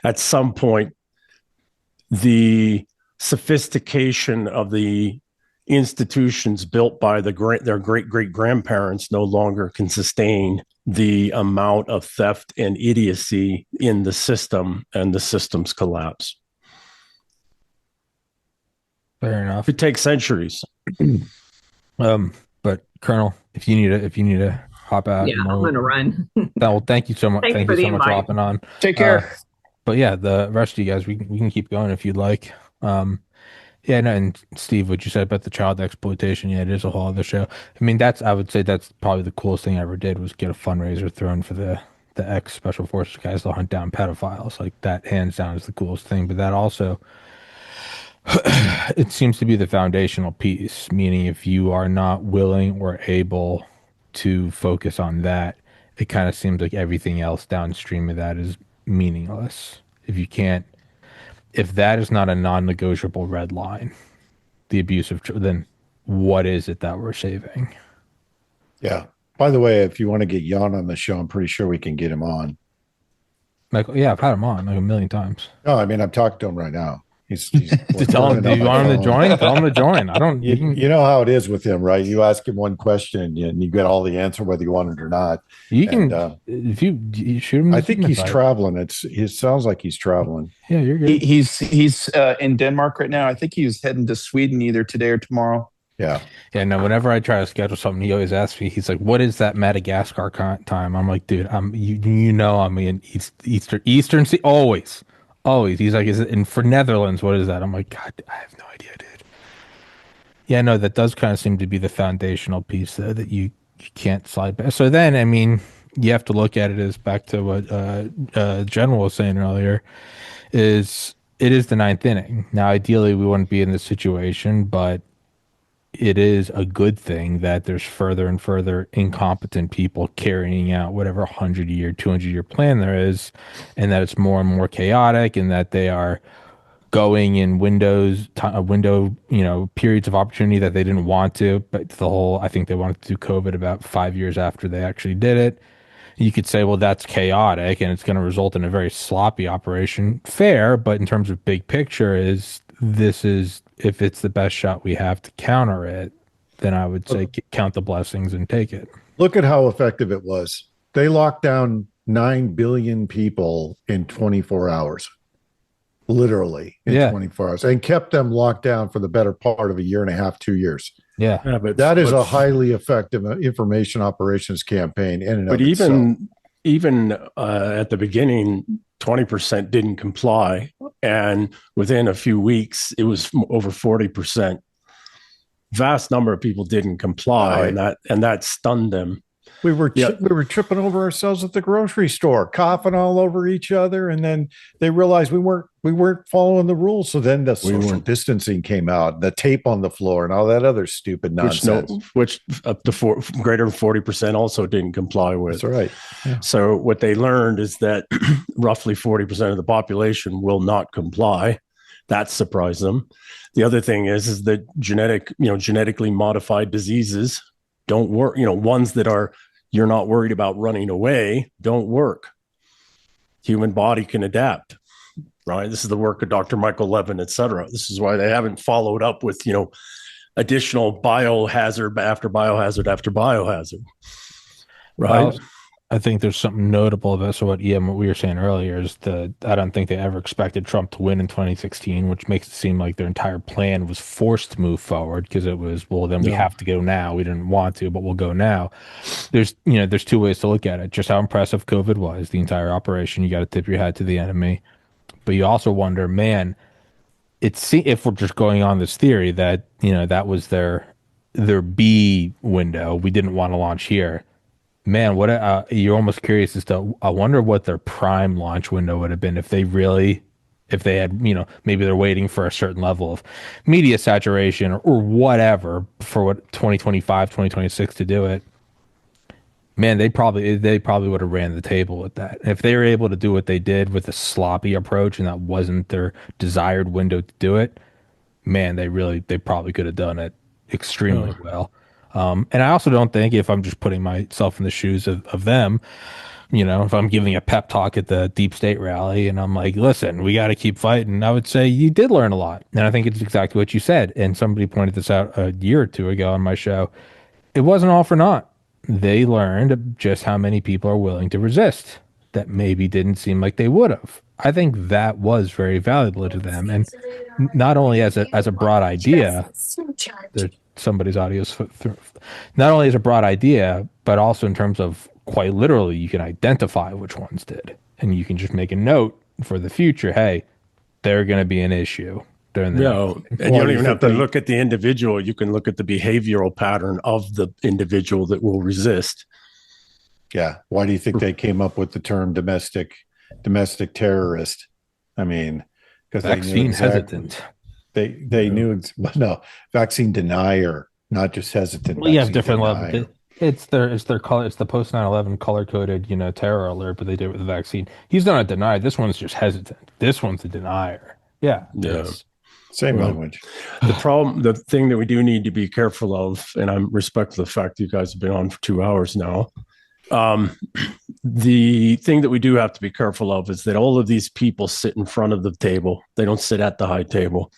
At some point, the sophistication of the institutions built by their great-great-grandparents no longer can sustain the amount of theft and idiocy in the system, and the systems collapse. Fair enough. It takes centuries. But Colonel, if you need to hop out, I'm going to run. Well, thank you so much. Thank you so much for hopping on. Take care. But yeah, the rest of you guys, we can keep going if you'd like. Yeah, no, and Steve, what you said about the child exploitation, it is a whole other show. I mean, I would say that's probably the coolest thing I ever did was get a fundraiser thrown for the ex special forces guys to hunt down pedophiles. Like that, hands down, is the coolest thing. But that also, it seems to be the foundational piece. Meaning, if you are not willing or able to focus on that, it kind of seems like everything else downstream of that is meaningless. If that is not a non-negotiable red line, the abuse of then what is it that we're saving? Yeah. By the way, if you want to get Jan on the show, I'm pretty sure we can get him on. Like, yeah, I've had him on like a million times. No, I mean, I'm talking to him right now. He's To tell him, learning do on you my want him to phone. join? Tell him to join. I don't. You know how it is with him, right? You ask him one question and you get all the answer whether you want it or not. You can And, if you shoot him. I think he's traveling. It sounds like he's traveling. Yeah, you're good. He's in Denmark right now. I think he was heading to Sweden either today or tomorrow. Yeah. Yeah, no, whenever I try to schedule something, he always asks me, he's like, what is that Madagascar time? I'm like, dude, I'm in Eastern Sea, always. He's like, is it in for Netherlands? What is that? I'm like, God, I have no idea, dude. Yeah, no, that does kind of seem to be the foundational piece though, that you can't slide back. So then, I mean, you have to look at it as back to what General was saying earlier, is it is the ninth inning. Now, ideally, we wouldn't be in this situation, but it is a good thing that there's further and further incompetent people carrying out whatever 100-year, 200-year plan there is, and that it's more and more chaotic, and that they are going in window, periods of opportunity that they didn't want to. But I think they wanted to do COVID about 5 years after they actually did it. You could say, well, that's chaotic and it's going to result in a very sloppy operation. Fair, but in terms of big picture, if it's the best shot we have to counter it, then I would say count the blessings and take it. Look at how effective it was. They locked down 9 billion people in 24 hours, literally in 24 hours, and kept them locked down for the better part of a year and a half, 2 years. Yeah, but that is a highly effective information operations campaign in and of itself. Even at the beginning, 20% didn't comply, and within a few weeks, it was over 40%. Vast number of people didn't comply, and that stunned them. We were tripping over ourselves at the grocery store, coughing all over each other, and then they realized we weren't following the rules. So then the social distancing came out, the tape on the floor, and all that other stupid nonsense. Which up to greater than 40% also didn't comply with. That's right. Yeah. So what they learned is that roughly 40% of the population will not comply. That surprised them. The other thing is that genetically modified diseases don't work. Ones that you're not worried about running away don't work. Human body can adapt, right? This is the work of Dr. Michael Levin, et cetera. This is why they haven't followed up with, additional biohazard after biohazard after biohazard, right? Well, I think there's something notable about what we were saying earlier is I don't think they ever expected Trump to win in 2016, which makes it seem like their entire plan was forced to move forward because it was, well, then we have to go now. We didn't want to, but we'll go now. There's two ways to look at it. Just how impressive COVID was, the entire operation. You got to tip your hat to the enemy. But you also wonder, man, if we're just going on this theory that, that was their B window, we didn't want to launch here. Man, you're almost curious as to, I wonder what their prime launch window would have been if they had, maybe they're waiting for a certain level of media saturation or whatever for what 2025, 2026 to do it. Man, they probably would have ran the table with that. If they were able to do what they did with a sloppy approach and that wasn't their desired window to do it, man, they probably could have done it extremely well. And I also don't think, if I'm just putting myself in the shoes of them, if I'm giving a pep talk at the deep state rally and I'm like, listen, we got to keep fighting, I would say you did learn a lot. And I think it's exactly what you said. And somebody pointed this out a year or two ago on my show. It wasn't all for naught. They learned just how many people are willing to resist that maybe didn't seem like they would have. I think that was very valuable to them. And not only as a broad idea, somebody's audio's not only as a broad idea, but also in terms of quite literally, you can identify which ones did. And you can just make a note for the future. Hey, they're going to be an issue during the and you don't even have to look at the individual. You can look at the behavioral pattern of the individual that will resist. Yeah. Why do you think they came up with the term domestic terrorist? I mean, because vaccine hesitant. They knew, but no, vaccine denier, not just hesitant. Well, you have different levels. It's their color. It's the post 9/11 color coded, terror alert, but they did it with the vaccine. He's not a denier. This one's just hesitant. This one's a denier. Yeah. Same language. The thing that we do need to be careful of, and I'm respectful of the fact that you guys have been on for 2 hours now, the thing that we do have to be careful of is that all of these people sit in front of the table. They don't sit at the high table.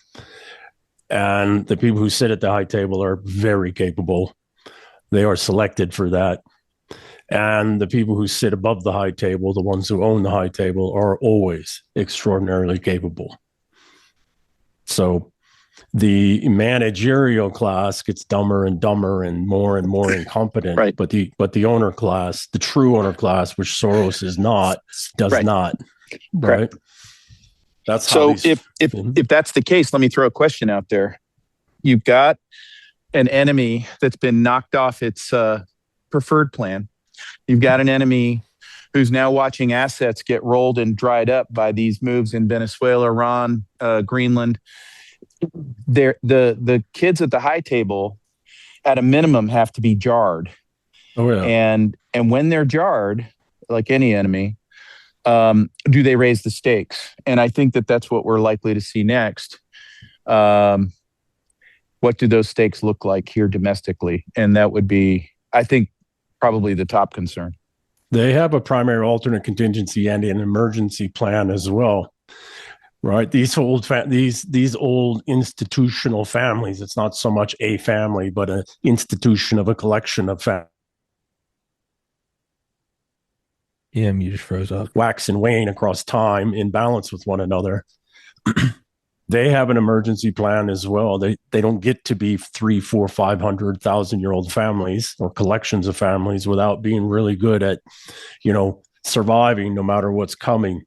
And the people who sit at the high table are very capable. They are selected for that. And the people who sit above the high table, the ones who own the high table, are always extraordinarily capable. So the managerial class gets dumber and dumber and more incompetent. Right. But the owner class, the true owner class, which Soros is not, does Right. not. Correct. Right. That's how So if that's the case, let me throw a question out there. You've got an enemy that's been knocked off its preferred plan. You've got an enemy who's now watching assets get rolled and dried up by these moves in Venezuela, Iran, Greenland. The kids at the high table, at a minimum, have to be jarred. Oh yeah. And when they're jarred, like any enemy, do they raise the stakes? And I think that that's what we're likely to see next. What do those stakes look like here domestically? And that would be, I think, probably the top concern. They have a primary alternate contingency and an emergency plan as well, right? These old these old institutional families. It's not so much a family, but an institution of a collection of families. Yeah, you just froze up. Wax and wane across time in balance with one another. They have an emergency plan as well. They don't get to be 300, 400, 500,000-year-old families or collections of families without being really good at, surviving no matter what's coming.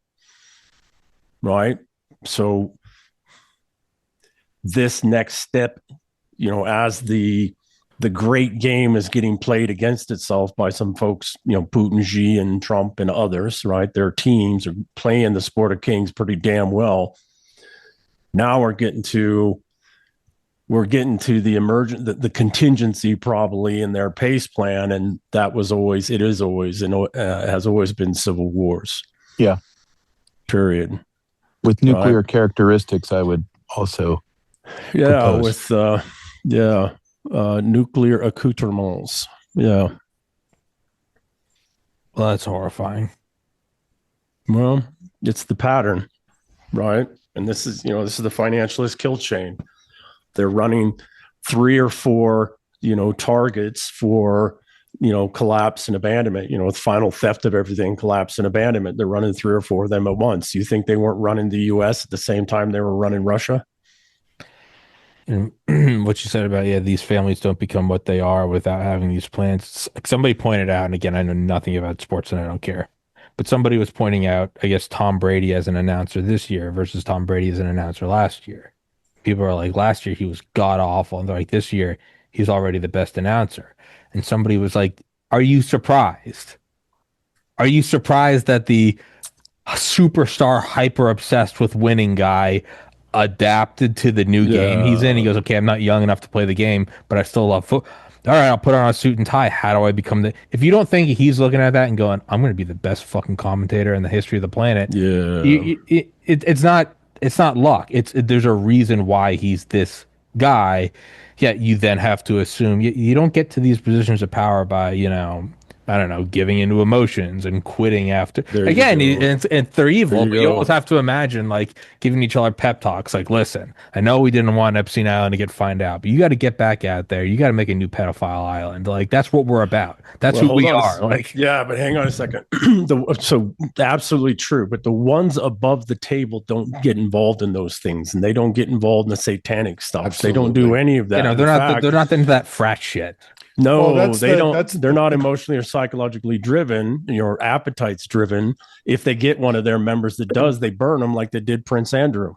Right. So this next step, as the great game is getting played against itself by some folks, Putin, Xi, and Trump and others, right? Their teams are playing the sport of kings pretty damn well. Now we're getting to the emergent, the contingency probably in their pace plan, and it is always, and has always been civil wars. Yeah. Period. With nuclear characteristics, I would also. Yeah, propose. with nuclear accoutrements. Yeah. Well, that's horrifying. Well, it's the pattern, right? And this is the financialist kill chain. They're running 3 or 4, targets for, collapse and abandonment, with final theft of everything, collapse and abandonment. They're running 3 or 4 of them at once. You think they weren't running the US at the same time they were running Russia? And what you said about, these families don't become what they are without having these plans. Somebody pointed out, and again, I know nothing about sports and I don't care, but somebody was pointing out, I guess, Tom Brady as an announcer this year versus Tom Brady as an announcer last year. People are like, last year he was god awful, and they're like, this year he's already the best announcer. And somebody was like, are you surprised? Are you surprised that the superstar, hyper obsessed with winning guy adapted to the new game he's in? He goes, okay, I'm not young enough to play the game, but I still love football. All right, I'll put on a suit and tie. How do I become if you don't think he's looking at that and going, I'm going to be the best fucking commentator in the history of the planet. Yeah. It's not luck. There's a reason why he's this guy. Yet you then have to assume you don't get to these positions of power by, I don't know, giving into emotions and quitting after. Again, and they're evil, but you always have to imagine, like, giving each other pep talks. Like, listen, I know we didn't want Epstein Island to get found out, but you got to get back out there. You got to make a new pedophile island. Like, that's what we're about. That's who we are. Like, yeah, but hang on a second. So absolutely true. But the ones above the table don't get involved in those things, and they don't get involved in the satanic stuff. Absolutely. They don't do any of that. They're not into that frat shit. No, they don't. They're not emotionally or psychologically driven. Your appetite's driven. If they get one of their members that does, they burn them like they did Prince Andrew.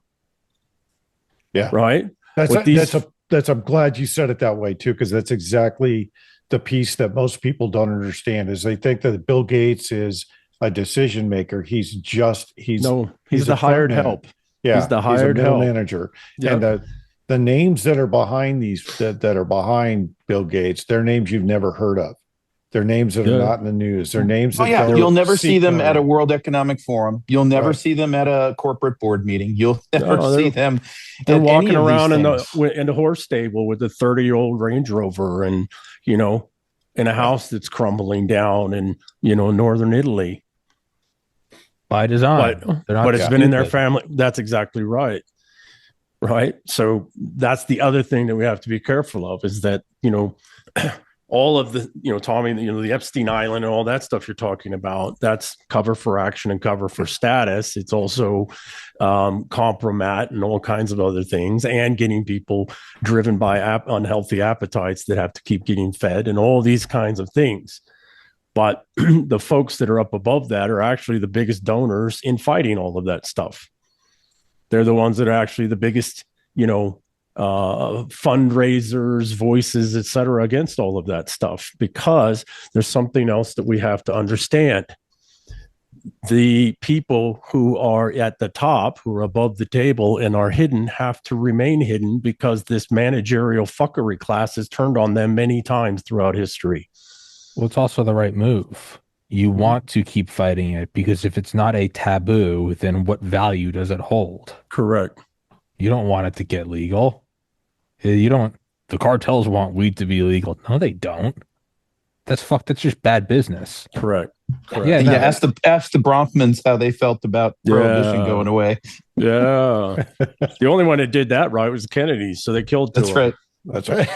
Yeah, right. I'm glad you said it that way too, because that's exactly the piece that most people don't understand. Is they think that Bill Gates is a decision maker. He's the hired help. Yeah, he's the hired help manager. Yep. And the names that are behind these that are behind Bill Gates, they're names you've never heard of. They're names that are not in the news. They're names that you'll never see them at a World Economic Forum. You'll never see them at a corporate board meeting. You'll never see them. They're walking around in the horse stable with a 30-year-old Range Rover, and in a house that's crumbling down in, northern Italy. By design. But it's been in their family. That's exactly right. Right. So that's the other thing that we have to be careful of, is that, all of the, Tommy, the Epstein Island and all that stuff you're talking about, that's cover for action and cover for status. It's also compromat and all kinds of other things, and getting people driven by unhealthy appetites that have to keep getting fed and all these kinds of things. But the folks that are up above that are actually the biggest donors in fighting all of that stuff. They're the ones that are actually the biggest, fundraisers, voices, et cetera, against all of that stuff, because there's something else that we have to understand. The people who are at the top, who are above the table and are hidden, have to remain hidden, because this managerial fuckery class has turned on them many times throughout history. Well, it's also the right move. You want to keep fighting it, because if it's not a taboo, then what value does it hold? Correct. You don't want it to get legal. The cartels want weed to be legal. No, they don't. That's just bad business. Correct. Yeah, no. Ask the Bronfmans how they felt about prohibition going away. Yeah. The only one that did that right was the Kennedys, so they killed two. That's right. That's right.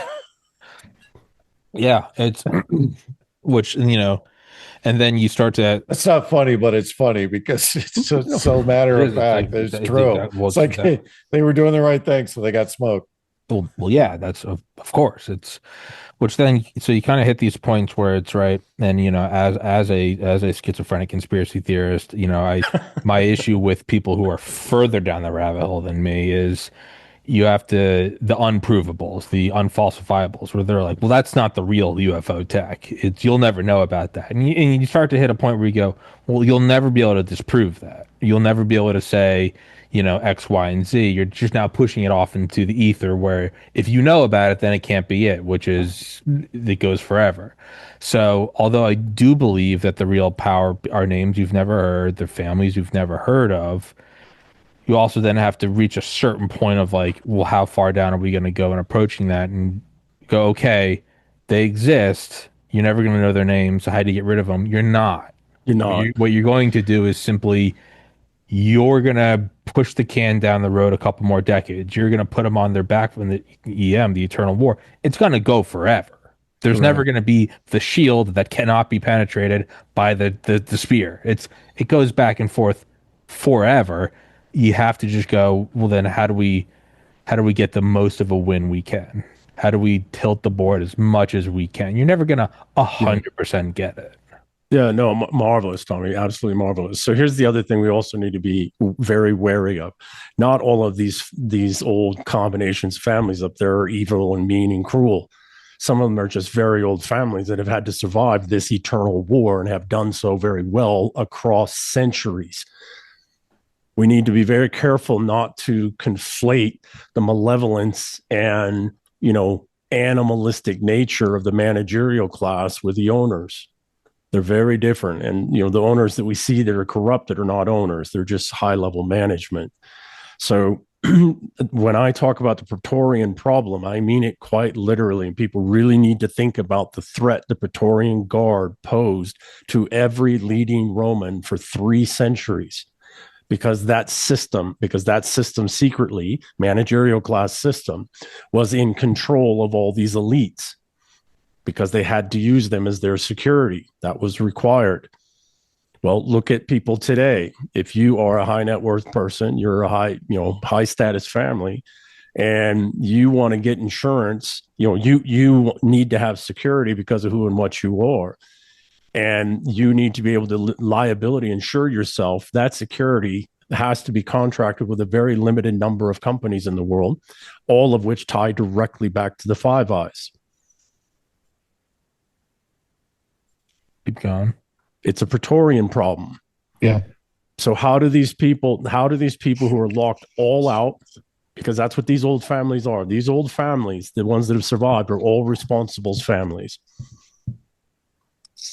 Yeah, it's which, and then you start to. That's not funny, but it's funny because it's so matter of fact. It's true. It's like they were doing the right thing, so they got smoked. Well, yeah, that's of course. It's which then, so you kind of hit these points where it's right. And as a schizophrenic conspiracy theorist, my issue with people who are further down the rabbit hole than me is you have the unprovables, the unfalsifiables, where they're like, well, that's not the real UFO tech. You'll never know about that. And you start to hit a point where you go, well, you'll never be able to disprove that. You'll never be able to say, X, Y, and Z. You're just now pushing it off into the ether, where if you know about it, then it can't be it, it goes forever. So although I do believe that the real power are names you've never heard, the families you've never heard of, you also then have to reach a certain point of like, well, how far down are we going to go in approaching that, and go, okay, they exist. You're never going to know their names. So how do you get rid of them? You're not. You're not. What you're going to do is simply, you're going to push the can down the road a couple more decades. You're going to put them on their back from the the Eternal War. It's going to go forever. There's never going to be the shield that cannot be penetrated by the spear. It goes back and forth forever. You have to just go, well, then how do we get the most of a win we can? How do we tilt the board as much as we can? You're never going to 100% get it. Yeah, no, marvelous, Tommy. Absolutely marvelous. So here's the other thing we also need to be very wary of. Not all of these old combinations, families up there, are evil and mean and cruel. Some of them are just very old families that have had to survive this eternal war and have done so very well across centuries. We need to be very careful not to conflate the malevolence and, animalistic nature of the managerial class with the owners. They're very different. And, the owners that we see that are corrupted are not owners. They're just high-level management. So when I talk about the Praetorian problem, I mean it quite literally. And people really need to think about the threat the Praetorian Guard posed to every leading Roman for 3 centuries. Because that system secretly, managerial class system, was in control of all these elites, because they had to use them as their security. That was required. Well, look at people today. If you are a high net worth person, you're a high status family, and you want to get insurance, you need to have security because of who and what you are. And you need to be able to liability insure yourself. That security has to be contracted with a very limited number of companies in the world, all of which tie directly back to the Five Eyes. Keep going. It's a Praetorian problem. Yeah. So how do these people who are locked all out, because that's what these old families are. These old families, the ones that have survived, are all responsibles families.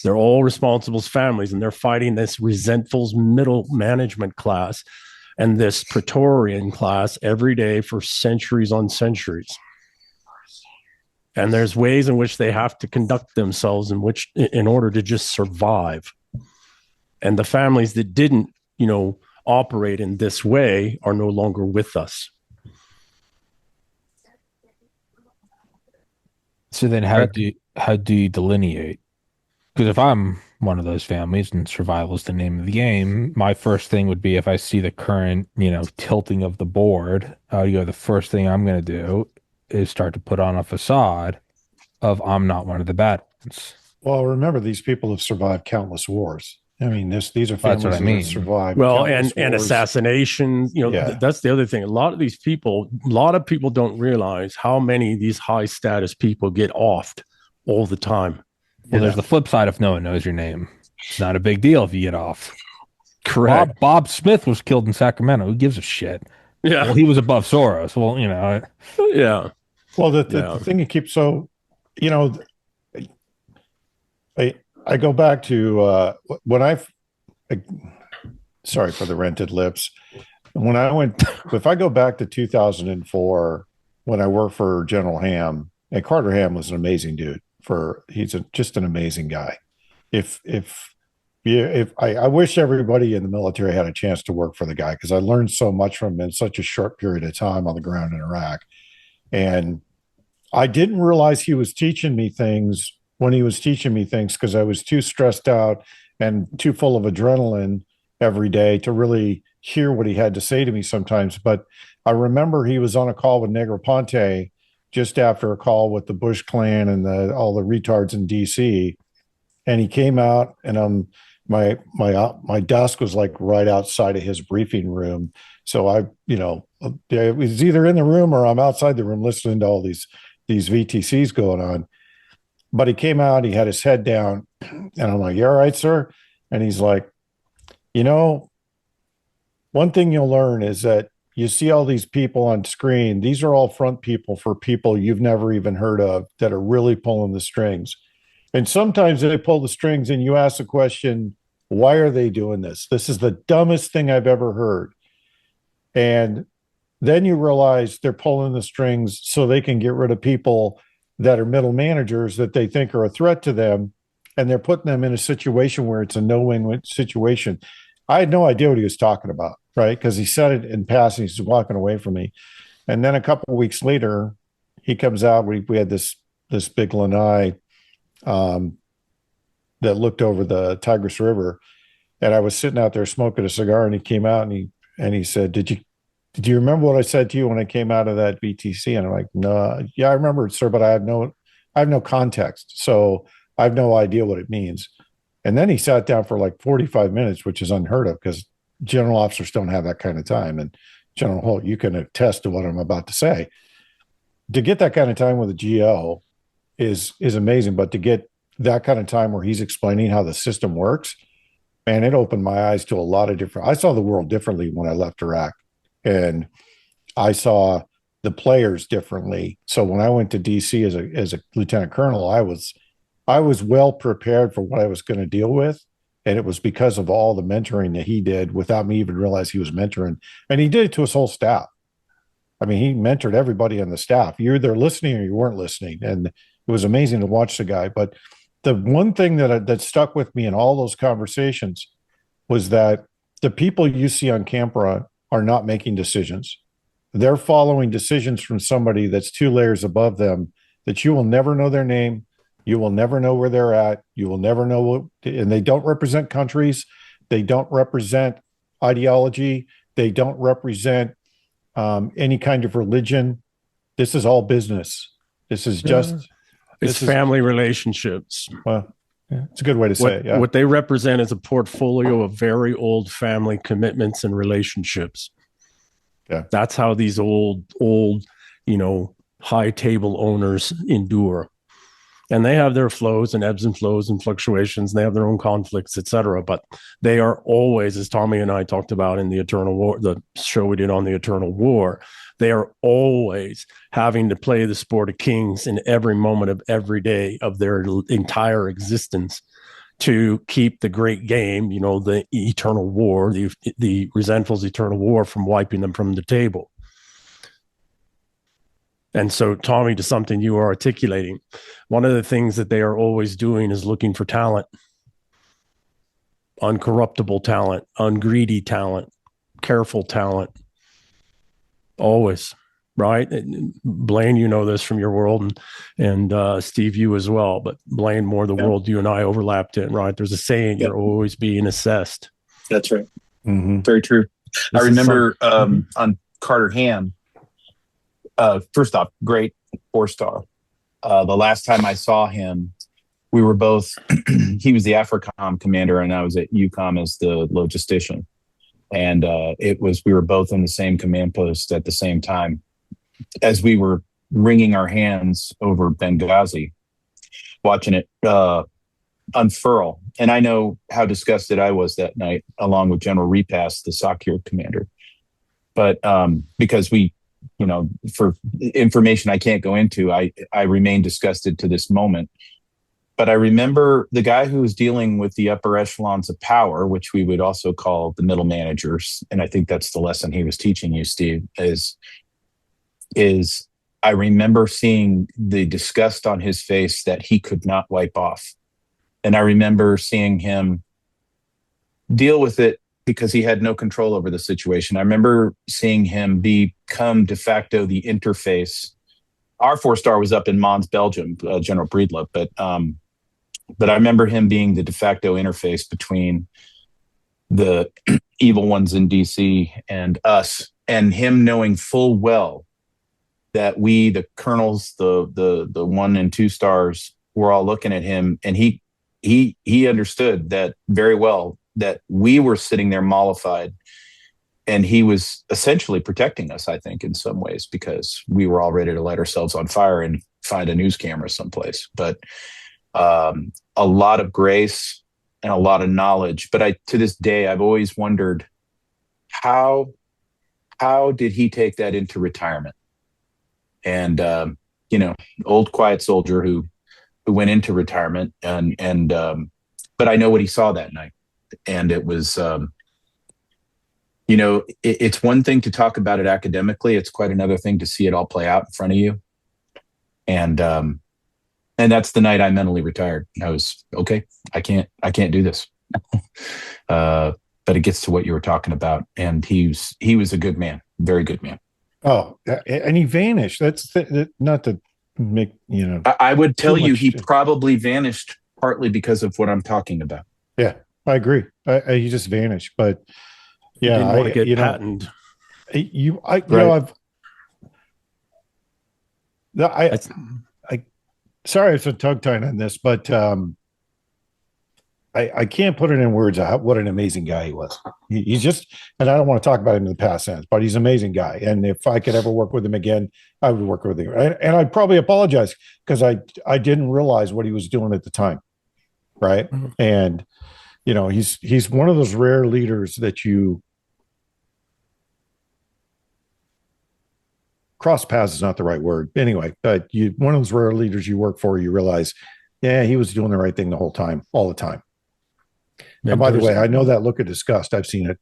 They're all responsibles families, and they're fighting this resentful middle management class and this Praetorian class every day for centuries on centuries. And there's ways in which they have to conduct themselves in order to just survive. And the families that didn't, operate in this way are no longer with us. So then how do you delineate? Because if I'm one of those families and survival is the name of the game, my first thing would be if I see the current, tilting of the board, the first thing I'm going to do is start to put on a facade of I'm not one of the bad ones. Well, remember, these people have survived countless wars. I mean, these are families That's what I mean. that have survived. Well, countless and wars. assassinations, that's the other thing. A lot of people don't realize how many of these high status people get offed all the time. Well, there's the flip side if no one knows your name. It's not a big deal if you get off. Correct. Bob Smith was killed in Sacramento. Who gives a shit? Yeah. Well, he was above Soros. Well, Yeah. Well, the thing you keep I go back to when sorry for the rented lips. If I go back to 2004, when I worked for General Ham, and Carter Ham was an amazing dude. He's just an amazing guy. I wish everybody in the military had a chance to work for the guy, because I learned so much from him in such a short period of time on the ground in Iraq. And I didn't realize he was teaching me things when he was teaching me things, because I was too stressed out and too full of adrenaline every day to really hear what he had to say to me sometimes. But I remember he was on a call with Negroponte just after a call with the Bush clan and all the retards in DC. And he came out, and my desk was like right outside of his briefing room. So I was either in the room or I'm outside the room listening to all these VTCs going on. But he came out, he had his head down, and I'm like, "You all right, sir?" And he's like, one thing you'll learn is that you see all these people on screen. These are all front people for people you've never even heard of that are really pulling the strings. And sometimes they pull the strings and you ask the question, why are they doing this? This is the dumbest thing I've ever heard. And then you realize they're pulling the strings so they can get rid of people that are middle managers that they think are a threat to them. And they're putting them in a situation where it's a no-win situation. I had no idea what he was talking about, right? Because he said it in passing. He's walking away from me. And then a couple of weeks later, he comes out. We had this big lanai that looked over the Tigris River. And I was sitting out there smoking a cigar, and he came out and he said, Did you remember what I said to you when I came out of that VTC? And I'm like, no, yeah, I remember it, sir, but I have no context. So I have no idea what it means. And then he sat down for like 45 minutes, which is unheard of, because general officers don't have that kind of time. And General Holt, you can attest to what I'm about to say. To get that kind of time with a GO is amazing, but to get that kind of time where he's explaining how the system works, man, it opened my eyes to a lot of different. I saw the world differently when I left Iraq, and I saw the players differently. So when I went to DC as a lieutenant colonel, I was well prepared for what I was going to deal with. And it was because of all the mentoring that he did without me even realize he was mentoring. And he did it to his whole staff. I mean, he mentored everybody on the staff. You're either listening or you weren't listening. And it was amazing to watch the guy. But the one thing that stuck with me in all those conversations was that the people you see on camera are not making decisions. They're following decisions from somebody that's 2 layers above them, that you will never know their name. You will never know where they're at. You will never know and they don't represent countries. They don't represent ideology. They don't represent any kind of religion. This is all business. This is just... It's family relationships. Well, yeah, it's a good way to say it. Yeah. What they represent is a portfolio of very old family commitments and relationships. Yeah. That's how these old, high table owners endure. And they have their flows and ebbs and flows and fluctuations. And they have their own conflicts, et cetera. But they are always, as Tommy and I talked about in the Eternal War, the show we did on the Eternal War, they are always having to play the sport of kings in every moment of every day of their entire existence to keep the great game, the eternal war, the resentful's eternal war, from wiping them from the table. And so, Tommy, to something you are articulating, one of the things that they are always doing is looking for talent, uncorruptible talent, ungreedy talent, careful talent, always. Right. Blaine, you know this from your world, and Steve, you as well. But Blaine, more the world you and I overlapped in, right? There's a saying, you're always being assessed. That's right. Mm-hmm. Very true. I remember on Carter Ham, first off, great 4-star. The last time I saw him, we were both, he was the AFRICOM commander and I was at UCOM as the logistician. And we were both in the same command post at the same time as we were wringing our hands over Benghazi, watching it unfurl. And I know how disgusted I was that night, along with General Repass, the SOCUR commander. But because we, for information I can't go into, I remain disgusted to this moment. But I remember the guy who was dealing with the upper echelons of power, which we would also call the middle managers, and I think that's the lesson he was teaching you, Steve, is I remember seeing the disgust on his face that he could not wipe off. And I remember seeing him deal with it because he had no control over the situation. I remember seeing him become de facto the interface. Our 4-star was up in Mons, Belgium, General Breedlove, but I remember him being the de facto interface between the evil ones in DC and us, and him knowing full well that we, the colonels, the 1 and 2 stars, were all looking at him, and he understood that very well, that we were sitting there mollified, and he was essentially protecting us, I think, in some ways, because we were all ready to light ourselves on fire and find a news camera someplace. But a lot of grace and a lot of knowledge. But to this day, I've always wondered how did he take that into retirement? And old quiet soldier who went into retirement, and but I know what he saw that night, and it was it's one thing to talk about it academically. It's quite another thing to see it all play out in front of you. And that's the night I mentally retired. I was, okay, I can't do this. But it gets to what you were talking about. And he was a good man, very good man. Oh, and he vanished. That's not to make, I would tell you he probably vanished partly because of what I'm talking about. Yeah, I agree. He just vanished, but yeah, didn't want to get patented. Sorry if I'm tongue-tied on this, but I can't put it in words what an amazing guy he was. He's just, and I don't want to talk about him in the past tense, but he's an amazing guy. And if I could ever work with him again, I would work with him. And I'd probably apologize because I didn't realize what he was doing at the time. Right. Mm-hmm. And, he's one of those rare leaders that you cross paths is not the right word. Anyway, but one of those rare leaders you work for, you realize, yeah, he was doing the right thing the whole time, all the time. And by the way, I know that look of disgust. I've seen it.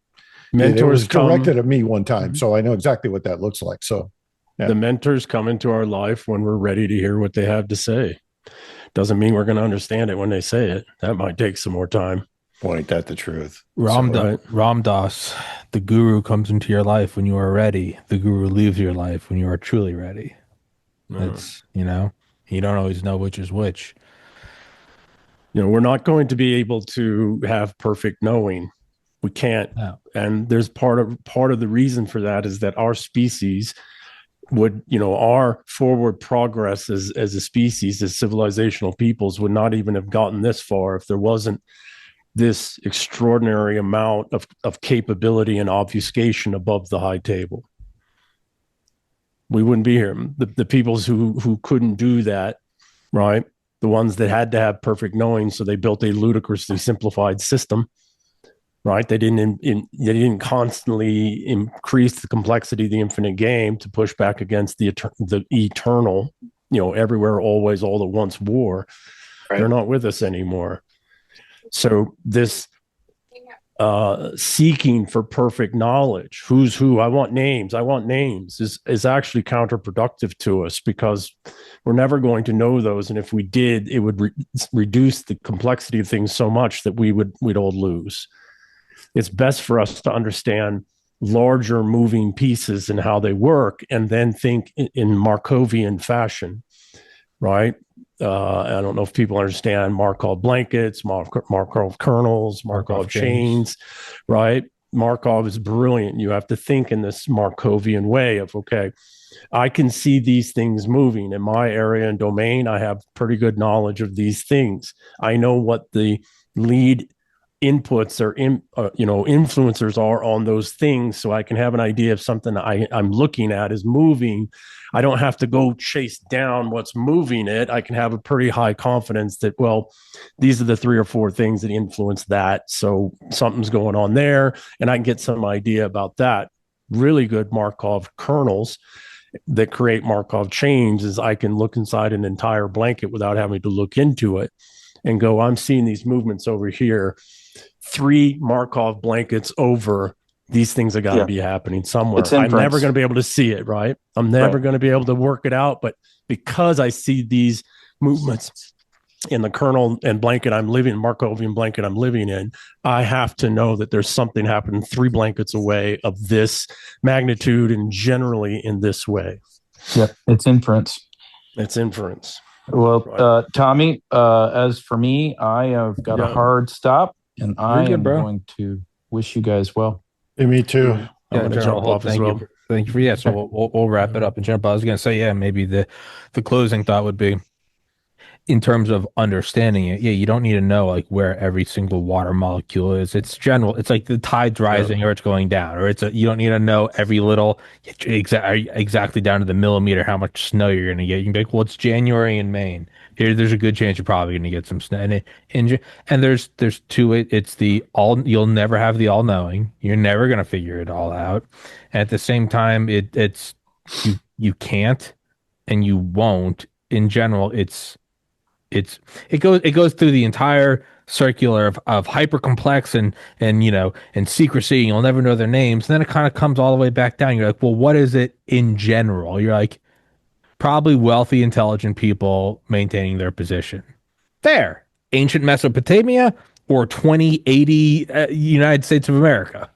It was directed at me one time, so I know exactly what that looks like. So yeah. The mentors come into our life when we're ready to hear what they have to say. Doesn't mean we're going to understand it when they say it. That might take some more time. Boy, ain't that the truth. Ram Dass, the guru comes into your life when you are ready. The guru leaves your life when you are truly ready. It's, you don't always know which is which. We're not going to be able to have perfect knowing. We can't. No. And there's part of the reason for that is that our species would, our forward progress as a species, as civilizational peoples, would not even have gotten this far if there wasn't this extraordinary amount of capability and obfuscation above the high table. We wouldn't be here. The peoples who couldn't do that, right? The ones that had to have perfect knowing, so they built a ludicrously simplified system, right? They didn't constantly increase the complexity of the infinite game to push back against the eternal, everywhere, always, all at once war. Right. They're not with us anymore. So this seeking for perfect knowledge, who's who, I want names, is actually counterproductive to us, because we're never going to know those. And if we did, it would reduce the complexity of things so much that we'd all lose. It's best for us to understand larger moving pieces and how they work, and then think in Markovian fashion, right? I don't know if people understand Markov blankets, Markov kernels, Markov chains, right? Markov is brilliant. You have to think in this Markovian way of, okay, I can see these things moving in my area and domain. I have pretty good knowledge of these things. I know what the lead inputs or influencers are on those things, so I can have an idea of something I'm looking at is moving. I don't have to go chase down what's moving it. I can have a pretty high confidence that, well, these are the 3 or 4 things that influence that, so something's going on there, and I can get some idea about that. Really good Markov kernels that create Markov chains is I can look inside an entire blanket without having to look into it and go, I'm seeing these movements over here. 3 Markov blankets over, these things have got to be happening somewhere. I'm never going to be able to see it, right? I'm never going to be able to work it out. But because I see these movements in the kernel and blanket I'm living, Markovian blanket I'm living in, I have to know that there's something happening 3 blankets away of this magnitude and generally in this way. Yep, it's inference. It's inference. Well, right. Tommy, as for me, I have got a hard stop, and I am going to wish you guys well. Hey, me too. I'm going to jump off as well. Thank you for So we'll wrap it up and jump. I was going to say, maybe the closing thought would be, in terms of understanding it, you don't need to know like where every single water molecule is. It's general. It's like the tide's rising or it's going down, or you don't need to know every little exactly down to the millimeter how much snow you're going to get. You can be like, well, it's January in Maine. There's a good chance you're probably going to get some snow. And there's to it. It's the all. You'll never have the all knowing. You're never going to figure it all out. And at the same time, it's you can't and you won't. In general, it goes through the entire circular of hyper complex and secrecy, and you'll never know their names. And then it kind of comes all the way back down. You're like, well, what is it in general? You're like, probably wealthy, intelligent people maintaining their position. There, ancient Mesopotamia or 2080 United States of America.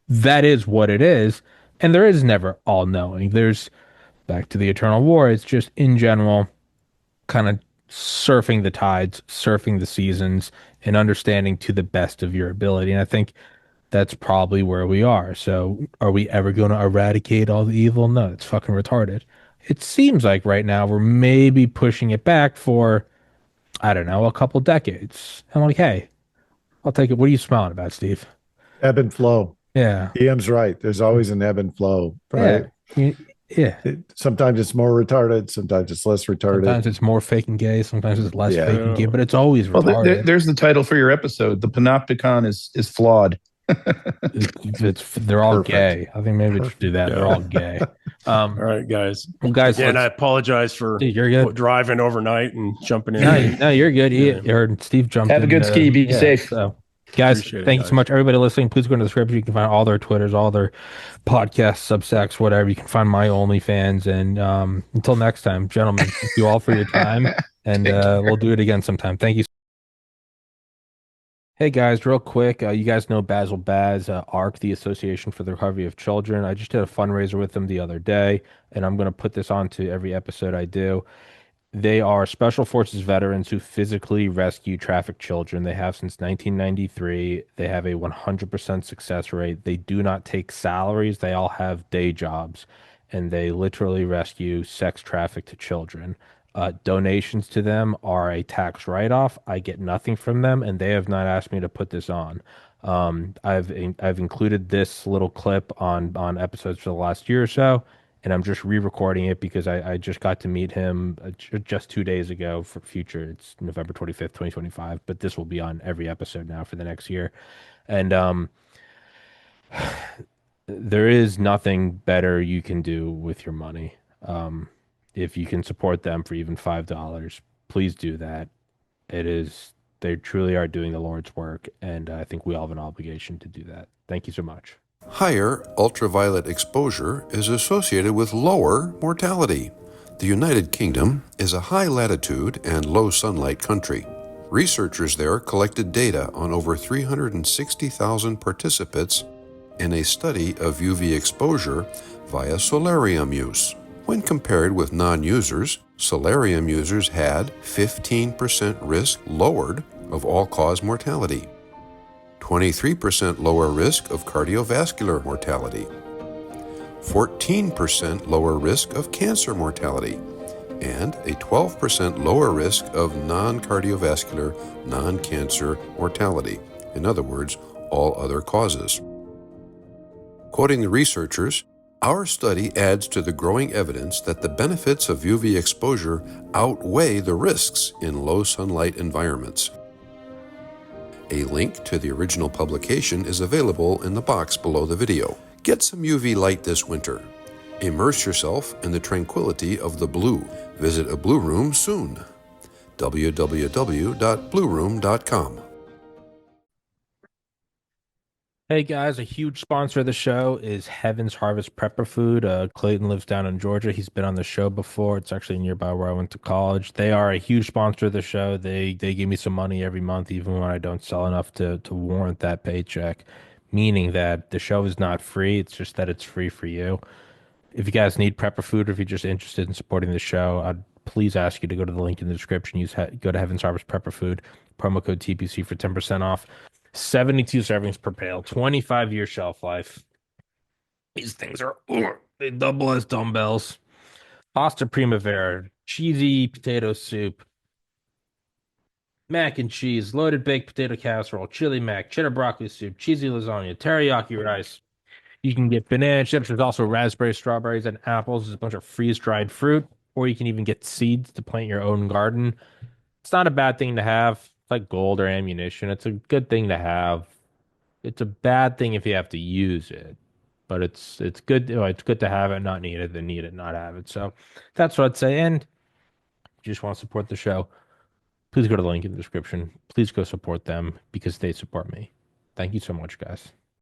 That is what it is, and there is never all knowing. There's back to the eternal war. It's just in general, kind of surfing the tides, surfing the seasons, and understanding to the best of your ability. And I think that's probably where we are. So are we ever going to eradicate all the evil? No, it's fucking retarded. It seems like right now we're maybe pushing it back for, I don't know, a couple decades. I'm like, hey, I'll take it. What are you smiling about, Steve? Ebb and flow. Yeah. EM's right. There's always an ebb and flow, right? Yeah. Sometimes it's more retarded. Sometimes it's less retarded. Sometimes it's more fake and gay. Sometimes it's less fake and gay, but it's always retarded. Well, there's the title for your episode. The Panopticon is flawed. They're all gay. I think maybe we should do that. They're all gay. All right, guys. Well, guys, and I apologize for driving overnight and jumping in. No, you're good. You heard Steve jumped in. Have a good ski. Be safe. So, guys, thank you so much. Everybody listening, please go into the description. You can find all their Twitters, all their podcasts, Substacks, whatever. You can find my OnlyFans. And until next time, gentlemen, thank you all for your time. And we'll do it again sometime. Thank you. Hey guys, real quick, you guys know Basil Baz, ARC, the Association for the Recovery of Children. I just did a fundraiser with them the other day, and I'm going to put this on to every episode I do. They are special forces veterans who physically rescue trafficked children. They have since 1993. They have a 100% success rate. They do not take salaries. They all have day jobs, and they literally rescue sex trafficked children. Donations to them are a tax write-off. I get nothing from them, and they have not asked me to put this on. I've included this little clip on episodes for the last year or so, and I'm just re-recording it because I just got to meet him just 2 days ago for future. It's November 25th, 2025, but this will be on every episode now for the next year. And there is nothing better you can do with your money. If you can support them for even $5, please do that. It is They truly are doing the Lord's work, and I think we all have an obligation to do that. Thank you so much. Higher ultraviolet exposure is associated with lower mortality. The United Kingdom is a high latitude and low sunlight country. Researchers there collected data on over 360,000 participants in a study of UV exposure via solarium use. When compared with non-users, solarium users had 15% risk lowered of all-cause mortality, 23% lower risk of cardiovascular mortality, 14% lower risk of cancer mortality, and a 12% lower risk of non-cardiovascular, non-cancer mortality. In other words, all other causes. Quoting the researchers, our study adds to the growing evidence that the benefits of UV exposure outweigh the risks in low sunlight environments. A link to the original publication is available in the box below the video. Get some UV light this winter. Immerse yourself in the tranquility of the blue. Visit a Blue Room soon. www.blueroom.com. Hey guys, a huge sponsor of the show is Heaven's Harvest Prepper Food. Clayton lives down in Georgia. He's been on the show before. It's actually nearby where I went to college. They are a huge sponsor of the show. They give me some money every month, even when I don't sell enough to warrant that paycheck. Meaning that the show is not free. It's just that it's free for you. If you guys need prepper food, or if you're just interested in supporting the show, I'd please ask you to go to the link in the description. Go to Heaven's Harvest Prepper Food, promo code TPC for 10% off. 72 servings per pail, 25-year shelf life. These things are, they double as dumbbells. Pasta Primavera, cheesy potato soup, mac and cheese, loaded baked potato casserole, chili mac, cheddar broccoli soup, cheesy lasagna, teriyaki rice. You can get banana chips. There's also raspberries, strawberries, and apples. There's a bunch of freeze-dried fruit, or you can even get seeds to plant your own garden. It's not a bad thing to have. It's like gold or ammunition. It's a good thing to have. It's a bad thing if you have to use it, but it's good. It's good to have it, not need it, than need it, not have it. So that's what I'd say. And if you just want to support the show, please go to the link in the description. Please go support them because they support me. Thank you so much, guys.